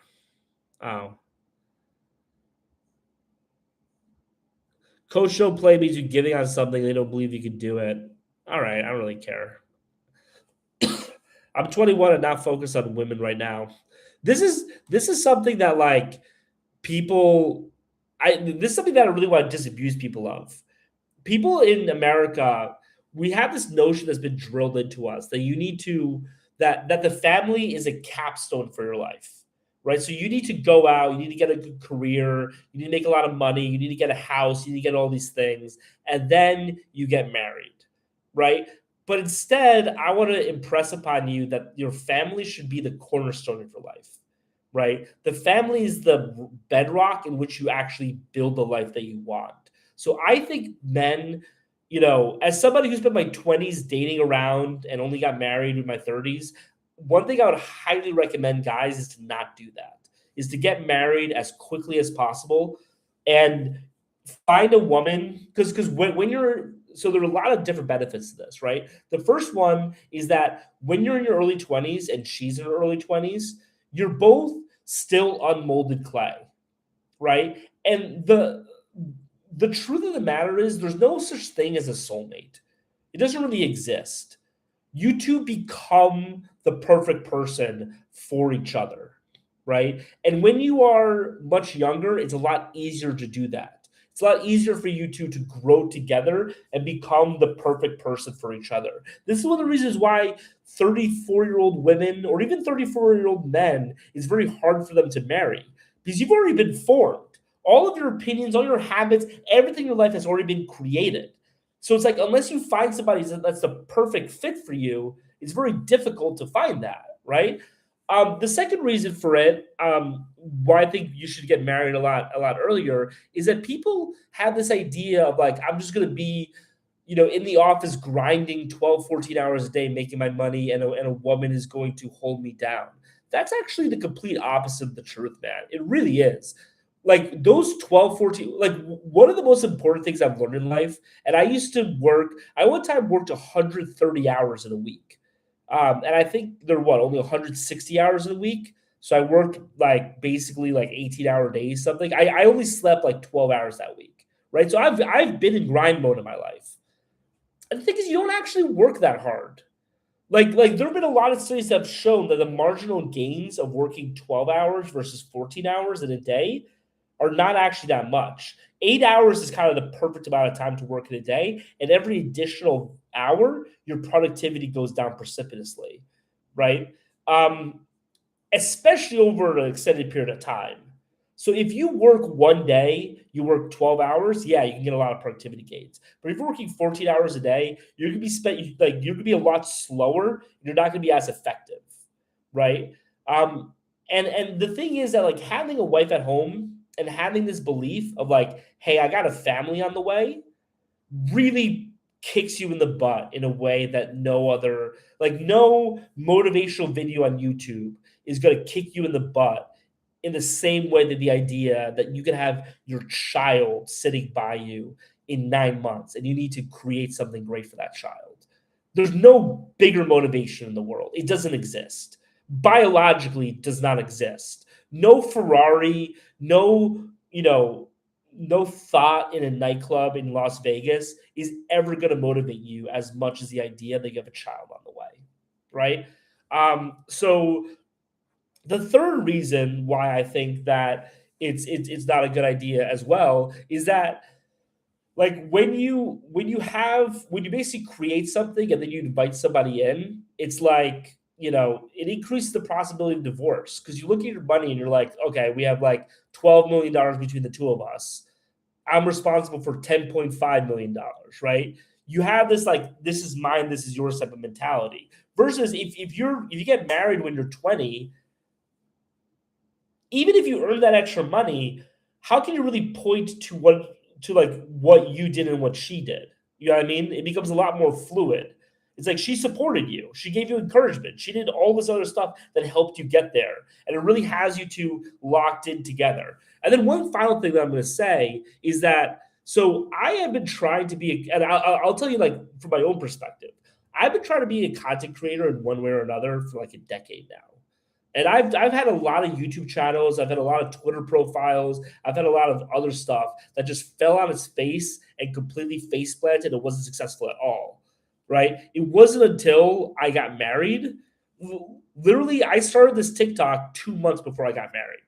Oh. Coach don't play means you're giving on something they don't believe you can do it. All right, I don't really care. I'm 21 and not focused on women right now. This is something that like people I this is something that I really want to disabuse people of. People in America, we have this notion that's been drilled into us that you need to that the family is a capstone for your life, right? So you need to go out, you need to get a good career, you need to make a lot of money, you need to get a house, you need to get all these things, and then you get married, right? But instead, I want to impress upon you that your family should be the cornerstone of your life, right? The family is the bedrock in which you actually build the life that you want. So I think men, as somebody who spent my 20s dating around and only got married in my 30s, one thing I would highly recommend guys is to not do that, is to get married as quickly as possible and find a woman because when you're so there are a lot of different benefits to this, right? The first one is that when you're in your early 20s and she's in her early 20s, you're both still unmolded clay, right? And the truth of the matter is there's no such thing as a soulmate. It doesn't really exist. You two become the perfect person for each other, right? And when you are much younger, it's a lot easier to do that. It's a lot easier for you two to grow together and become the perfect person for each other. This is one of the reasons why 34-year-old women or even 34-year-old men is very hard for them to marry because you've already been formed. All of your opinions, all your habits, everything in your life has already been created. So it's like unless you find somebody that's the perfect fit for you, it's very difficult to find that, right? The second reason for it, why I think you should get married a lot earlier, is that people have this idea of like, I'm just going to be, in the office grinding 12, 14 hours a day, making my money, and a woman is going to hold me down. That's actually the complete opposite of the truth, man. It really is. Like those 12, 14, like one of the most important things I've learned in life, and I used to work, I one time worked 130 hours in a week. And I think they're what, only 160 hours in a week. So I worked like basically like 18-hour days, something. I only slept like 12 hours that week, right? So I've been in grind mode in my life. And the thing is, you don't actually work that hard. Like there have been a lot of studies that have shown that the marginal gains of working 12 hours versus 14 hours in a day are not actually that much. 8 hours is kind of the perfect amount of time to work in a day. And every additional hour, your productivity goes down precipitously, right? Um, Especially over an extended period of time. So if you work one day, you work 12 hours, yeah, you can get a lot of productivity gains. But if you're working 14 hours a day, you're gonna be a lot slower. You're not gonna be as effective, right? Um, and the thing is that like having a wife at home and having this belief of like, hey, I got a family on the way, really kicks you in the butt in a way that no motivational video on YouTube is going to kick you in the butt in the same way that the idea that you can have your child sitting by you in 9 months and you need to create something great for that child. There's no bigger motivation in the world. It doesn't exist. Biologically, it does not exist. No Ferrari, no thought in a nightclub in Las Vegas is ever going to motivate you as much as the idea that you have a child on the way, right? So the third reason why I think that it's not a good idea as well is that like when you basically create something and then you invite somebody in, it's like it increases the possibility of divorce because you look at your money and you're like, okay, we have like $12 million between the two of us. I'm responsible for $10.5 million, right? You have this like this is mine, this is yours type of mentality. Versus if you get married when you're 20, even if you earn that extra money, how can you really point to like what you did and what she did? You know what I mean? It becomes a lot more fluid. It's like she supported you. She gave you encouragement. She did all this other stuff that helped you get there. And it really has you two locked in together. And then one final thing that I'm going to say is that so I have been trying to be, and I'll tell you like from my own perspective, I've been trying to be a content creator in one way or another for like a decade now. And I've had a lot of YouTube channels, I've had a lot of Twitter profiles, I've had a lot of other stuff that just fell on its face and completely face planted and wasn't successful at all. Right? It wasn't until I got married. Literally, I started this TikTok 2 months before I got married.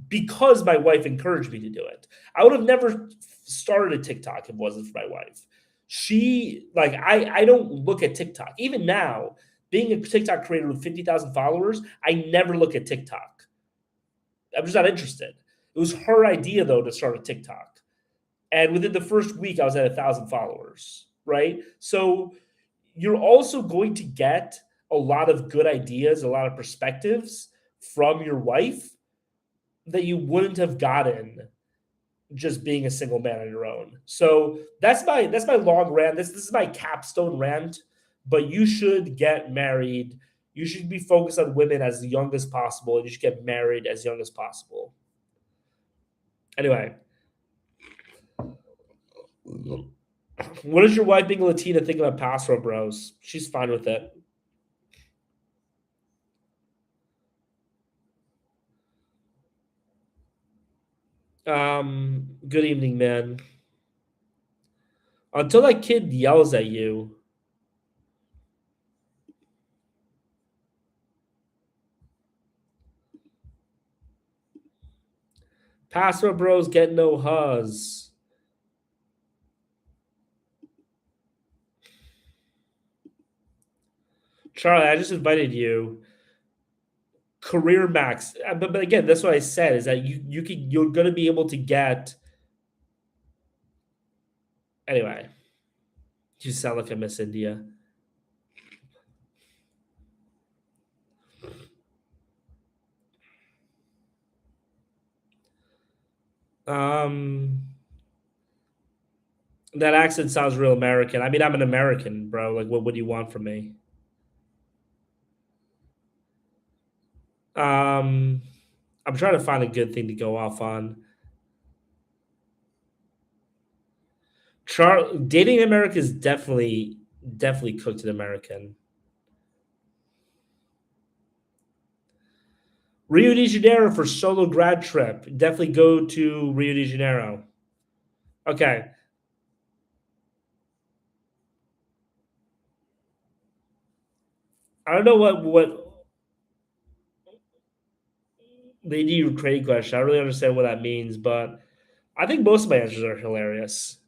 Because my wife encouraged me to do it. I would have never started a TikTok if it wasn't for my wife. She like I don't look at TikTok. Even now, being a TikTok creator with 50,000 followers, I never look at TikTok. I'm just not interested. It was her idea though to start a TikTok. And within the first week, I was at 1,000 followers, right? So you're also going to get a lot of good ideas, a lot of perspectives from your wife that you wouldn't have gotten just being a single man on your own. So that's my long rant. This is my capstone rant. But you should get married. You should be focused on women as young as possible, and you should get married as young as possible. Anyway, what does your wife being Latina think about Paso Bros? She's fine with it. Good evening, man. Until that kid yells at you, Password bros get no huzz. Charlie, I just invited you. Career max. But again, that's what I said is that you're gonna be able to get anyway. You sound like I miss India. Um that accent sounds real American. I mean, I'm an American, bro. Like what do you want from me? Um I'm trying to find a good thing to go off on. Dating in America is definitely cooked in American. Rio de Janeiro for solo grad trip. Definitely go to Rio de Janeiro. Okay. I don't know what the Ukraine question. I don't really understand what that means, but I think most of my answers are hilarious.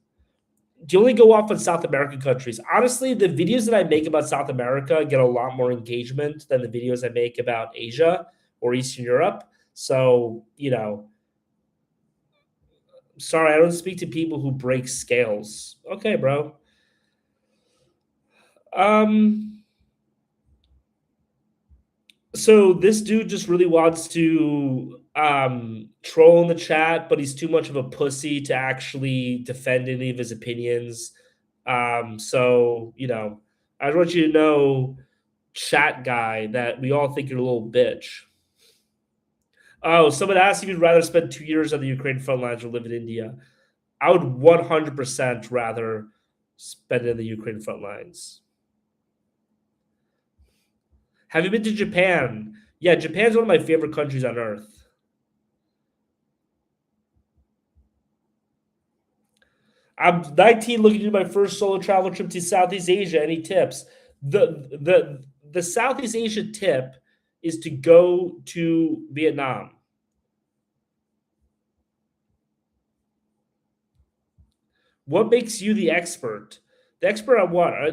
Do you only go off on South American countries? Honestly, the videos that I make about South America get a lot more engagement than the videos I make about Asia or Eastern Europe. So, sorry, I don't speak to people who break scales. Okay, bro. Um, so this dude just really wants to troll in the chat, but he's too much of a pussy to actually defend any of his opinions. So I just want you to know, chat guy, that we all think you're a little bitch. Oh, someone asked if you'd rather spend 2 years on the Ukraine front lines or live in India. I would 100% rather spend it in the Ukraine front lines. Have you been to Japan? Yeah, Japan's one of my favorite countries on earth. I'm 19, looking to do my first solo travel trip to Southeast Asia. Any tips? The Southeast Asia tip is to go to Vietnam. What makes you the expert? The expert on what? Are,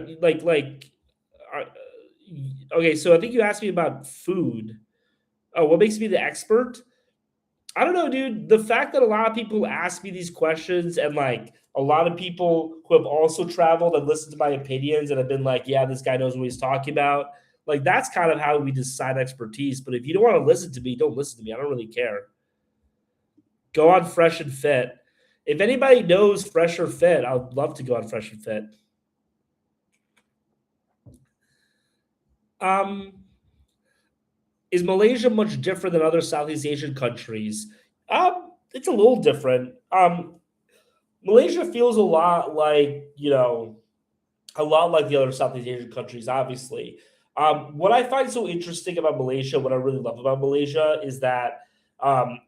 okay, so I think you asked me about food. Oh, what makes me the expert? I don't know, dude. The fact that a lot of people ask me these questions and like a lot of people who have also traveled and listened to my opinions and have been like, yeah, this guy knows what he's talking about. Like that's kind of how we decide expertise. But if you don't want to listen to me, don't listen to me. I don't really care. Go on Fresh and Fit. If anybody knows Fresh or Fit, I'd love to go on Fresh and Fit. Um, is Malaysia much different than other Southeast Asian countries? It's a little different. Malaysia feels a lot like the other Southeast Asian countries, obviously. What I find so interesting about Malaysia, what I really love about Malaysia, is that um,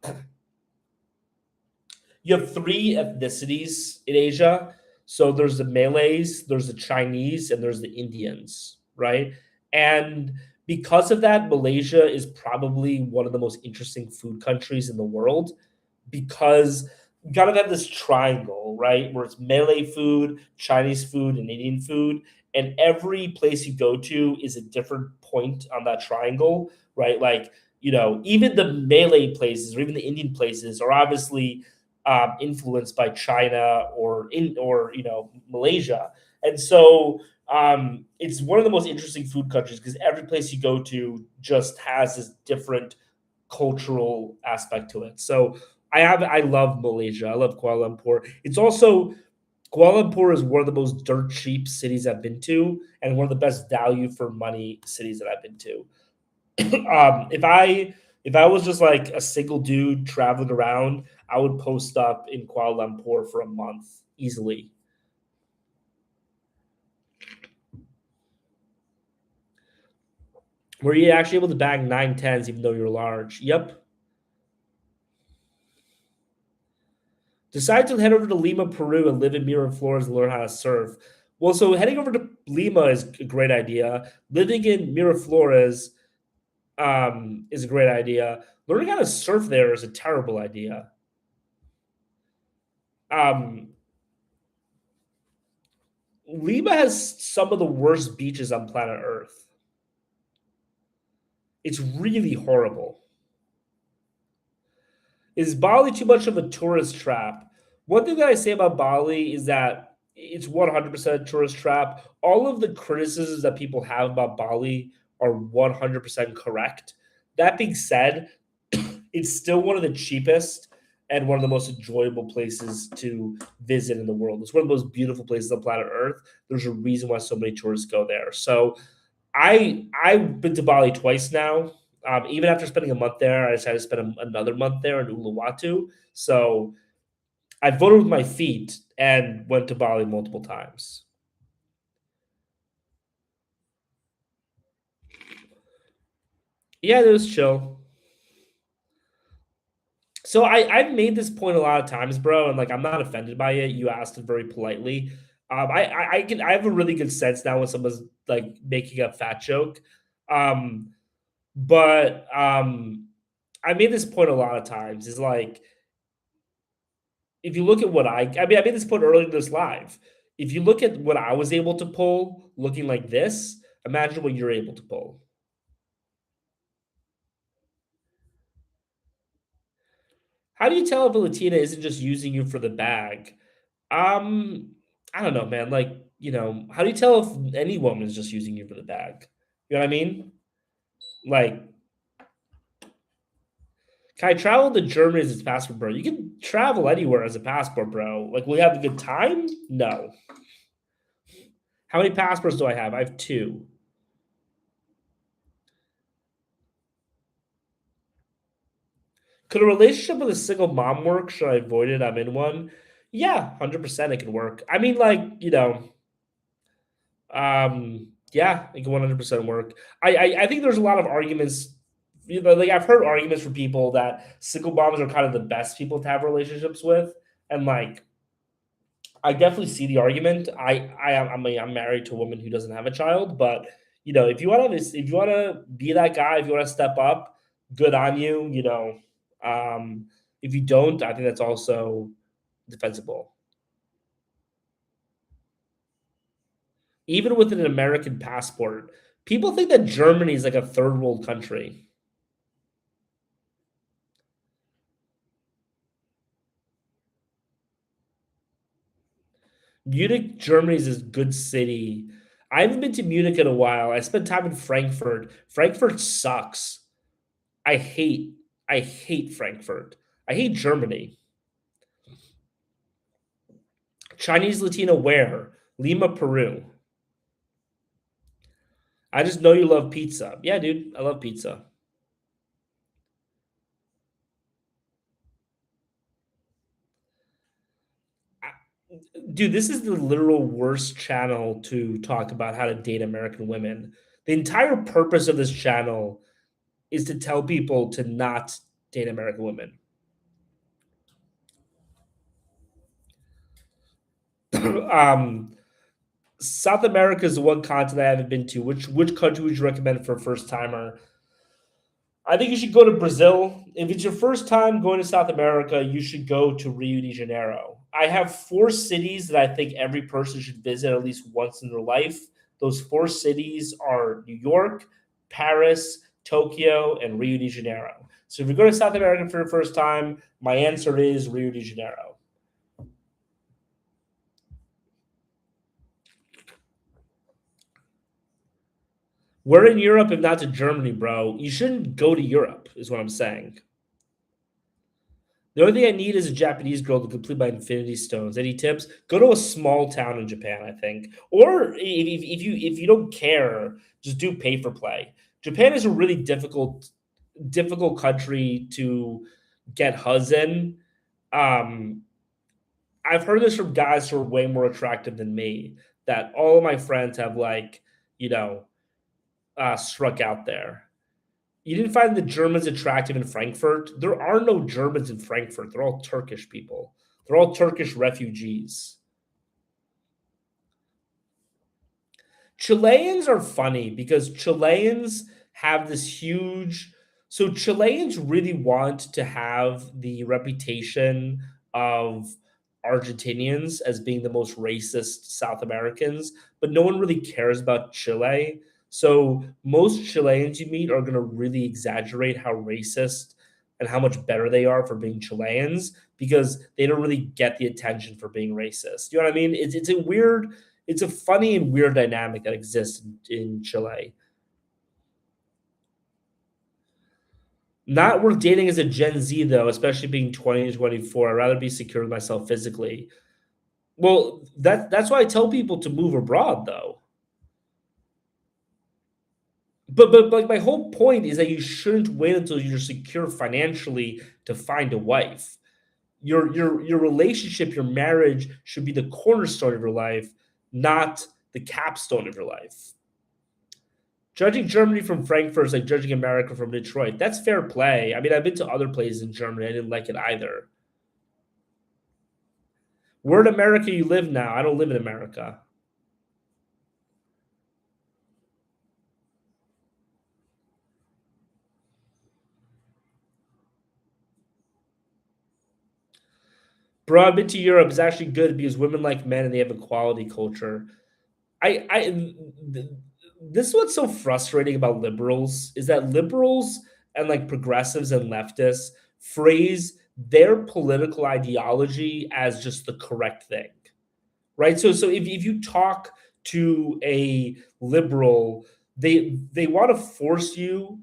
you have three ethnicities in Asia. So there's the Malays, there's the Chinese, and there's the Indians, right? And because of that, Malaysia is probably one of the most interesting food countries in the world because you gotta have this triangle, right? Where it's Malay food, Chinese food, and Indian food. And every place you go to is a different point on that triangle, right? Like, even the Malay places or even the Indian places are obviously influenced by China or Malaysia. And so it's one of the most interesting food countries because every place you go to just has this different cultural aspect to it. So I love Malaysia. I love Kuala Lumpur. It's also Kuala Lumpur is one of the most dirt cheap cities I've been to, and one of the best value for money cities that I've been to. If I was just like a single dude traveling around, I would post up in Kuala Lumpur for a month easily. Were you actually able to bag 9 10s even though you're large? Yep. Decide to head over to Lima, Peru, and live in Miraflores and learn how to surf. Well, so heading over to Lima is a great idea. Living in Miraflores is a great idea. Learning how to surf there is a terrible idea. Um, Lima has some of the worst beaches on planet Earth. It's really horrible. Is Bali too much of a tourist trap? One thing that I say about Bali is that it's 100% a tourist trap. All of the criticisms that people have about Bali are 100% correct. That being said, it's still one of the cheapest and one of the most enjoyable places to visit in the world. It's one of the most beautiful places on planet Earth. There's a reason why so many tourists go there. So I've been to Bali twice now. Even after spending a month there, I decided to spend another month there in Uluwatu. So I voted with my feet and went to Bali multiple times. Yeah, it was chill. So I've made this point a lot of times, bro, and like I'm not offended by it. You asked it very politely. I have a really good sense now when someone's like making a fat joke. Um, but I made this point a lot of times. Is like if you look at what I made this point earlier in this live. If you look at what I was able to pull looking like this, imagine what you're able to pull. How do you tell if a Latina isn't just using you for the bag? Um, I don't know, man. Like, how do you tell if any woman is just using you for the bag? You know what I mean? Like, can I travel to Germany as its passport, bro? You can travel anywhere as a passport, bro. Like, will you have a good time? No. How many passports do I have? I have two. Could a relationship with a single mom work? Should I avoid it? I'm in one. Yeah, 100% it can work. I mean, like, yeah, it can 100% work. I think there's a lot of arguments. Like I've heard arguments from people that single moms are kind of the best people to have relationships with, and like I definitely see the argument. I'm married to a woman who doesn't have a child, but if you want to be that guy, if you want to step up, good on you. If you don't, I think that's also defensible. Even with an American passport, people think that Germany is like a third world country. Munich, Germany is a good city. I haven't been to Munich in a while. I spent time in Frankfurt. Frankfurt sucks. I hate I hate Frankfurt. I hate Germany. Chinese Latino where? Lima, Peru. I just know you love pizza. Yeah, dude, I love pizza. Dude, this is the literal worst channel to talk about how to date American women. The entire purpose of this channel is to tell people to not date American women. um, South America is the one continent I haven't been to. Which country would you recommend for a first timer? I think you should go to Brazil. If it's your first time going to South America, you should go to Rio de Janeiro. I have four cities that I think every person should visit at least once in their life. Those four cities are New York, Paris, Tokyo, and Rio de Janeiro. So if you're going to South America for the first time, my answer is Rio de Janeiro. We're in Europe, if not to Germany, bro. You shouldn't go to Europe, is what I'm saying. The only thing I need is a Japanese girl to complete my Infinity Stones. Any tips? Go to a small town in Japan, I think. Or if you don't care, just do pay for play. Japan is a really difficult country to get huz in. Um, I've heard this from guys who are way more attractive than me. That all of my friends have you know struck out there. You didn't find the Germans attractive in Frankfurt? There are no Germans in Frankfurt. They're all Turkish people. They're all Turkish refugees. Chileans are funny because Chileans have this huge. So Chileans really want to have the reputation of Argentinians as being the most racist South Americans, but no one really cares about Chile. So most Chileans you meet are going to really exaggerate how racist and how much better they are for being Chileans because they don't really get the attention for being racist. You know what I mean? It's a weird, it's a funny and weird dynamic that exists in Chile. Not worth dating as a Gen Z though, especially being 20 to 24. I'd rather be secure with myself physically. Well, that's why I tell people to move abroad though. But like my whole point is that you shouldn't wait until you're secure financially to find a wife. Your relationship, your marriage should be the cornerstone of your life, not the capstone of your life. Judging Germany from Frankfurt is like judging America from Detroit. That's fair play. I mean, I've been to other places in Germany. I didn't like it either. Where in America you live now? I don't live in America. Bro, I've been to Europe. It's actually good because women like men and they have equality culture. I th- this is what's so frustrating about liberals is that liberals and like progressives and leftists phrase their political ideology as just the correct thing, right? So if you talk to a liberal, they want to force you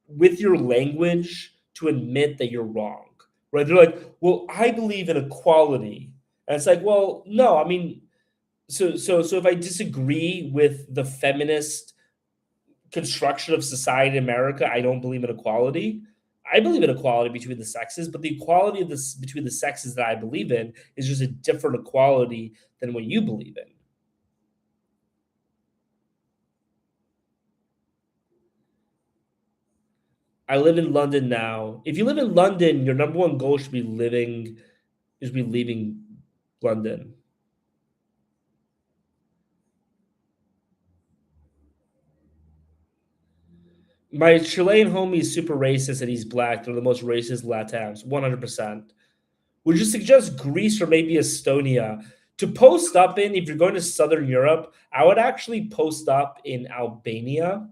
with your language to admit that you're wrong, right? They're like, well, I believe in equality, and it's like, well, no, I mean, so if I disagree with the feminist construction of society in America, I don't believe in equality. I believe in equality between the sexes, but the equality of this between the sexes that I believe in is just a different equality than what you believe in. I live in London now. If you live in London, your number one goal should be leaving London. My Chilean homie is super racist and he's black. They're the most racist Latins, 100%. Would you suggest Greece or maybe Estonia to post up in? If you're going to Southern Europe, I would actually post up in Albania.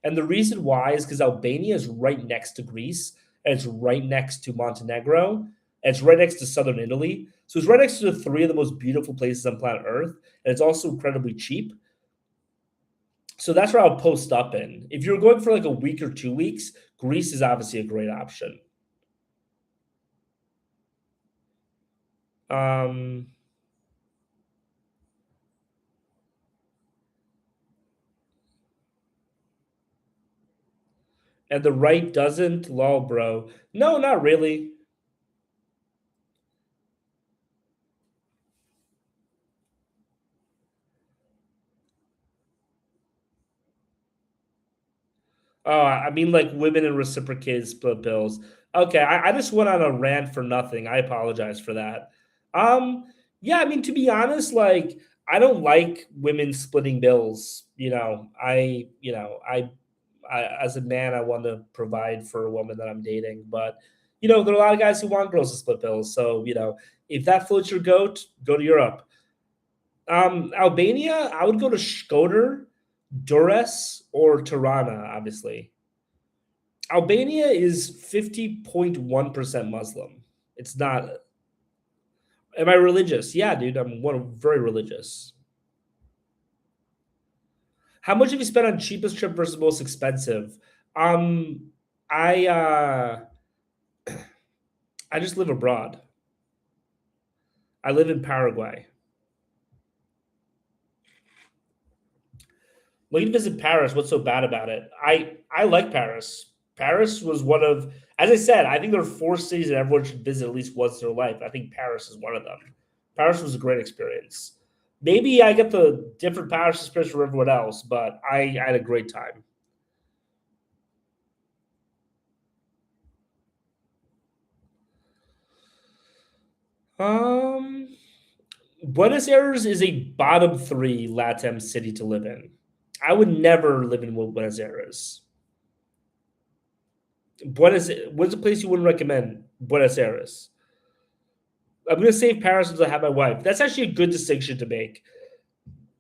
And the reason why is because Albania is right next to Greece and it's right next to Montenegro and it's right next to southern Italy. So it's right next to the three of the most beautiful places on planet Earth. And it's also incredibly cheap. So that's where I'll post up in. If you're going for like a week or 2 weeks, Greece is obviously a great option. Um, and the right doesn't, lol, bro. No, not really. Oh, I mean, like women and reciprocated split bills. Okay, I just went on a rant for nothing. I apologize for that. Um, yeah, I mean, to be honest, like I don't like women splitting bills. I as a man, I want to provide for a woman that I'm dating, but there are a lot of guys who want girls to split bills. So if that floats your goat, go to Europe. Albania, I would go to Shkodër, Durrës, or Tirana, obviously. Albania is 50.1% Muslim. It's not. Am I religious? Yeah, dude. I'm very religious. How much have you spent on cheapest trip versus most expensive? Um, I I just live abroad. I live in Paraguay. Looking to visit Paris. What's so bad about it? I like Paris. Paris was one of, as I said, I think there are four cities that everyone should visit at least once in their life. I think Paris is one of them. Paris was a great experience. Maybe I get the different Paris experience from everyone else, but I had a great time. Um, Buenos Aires is a bottom three Latam city to live in. I would never live in Buenos Aires. What's a place you wouldn't recommend? Buenos Aires. I'm gonna save Paris since I have my wife. That's actually a good distinction to make.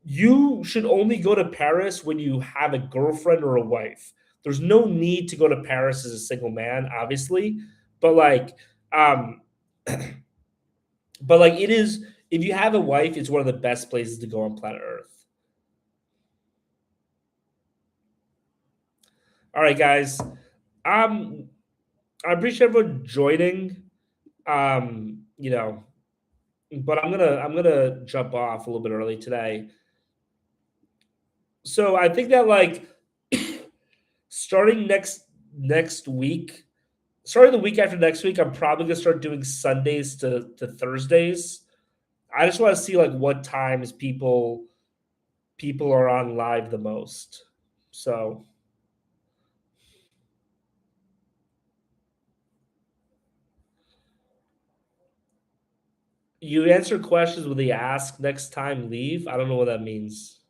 You should only go to Paris when you have a girlfriend or a wife. There's no need to go to Paris as a single man, obviously, but um, but like it is. If you have a wife, it's one of the best places to go on planet Earth. All right, guys. Um, I appreciate everyone joining. You know, but I'm gonna jump off a little bit early today. So I think that like starting next week, starting the week after next week, I'm probably gonna start doing Sundays to Thursdays. I just want to see like what times people are on live the most. So you answer questions when they ask next time leave. I don't know what that means.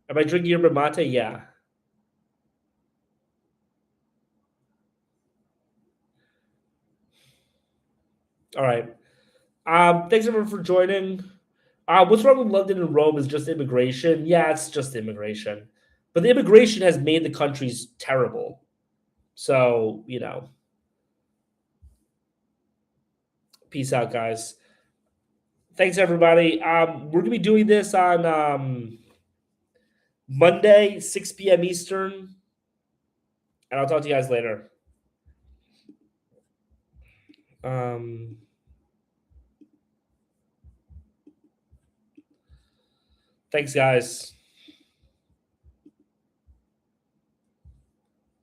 Am I drinking yerba mate? Yeah. All right. Thanks everyone for joining. What's wrong with London and Rome is just immigration. Yeah, it's just immigration, but the immigration has made the countries terrible. So peace out, guys. Thanks everybody. We're gonna be doing this on Monday, 6 p.m. Eastern, and I'll talk to you guys later. Um, Thanks, guys.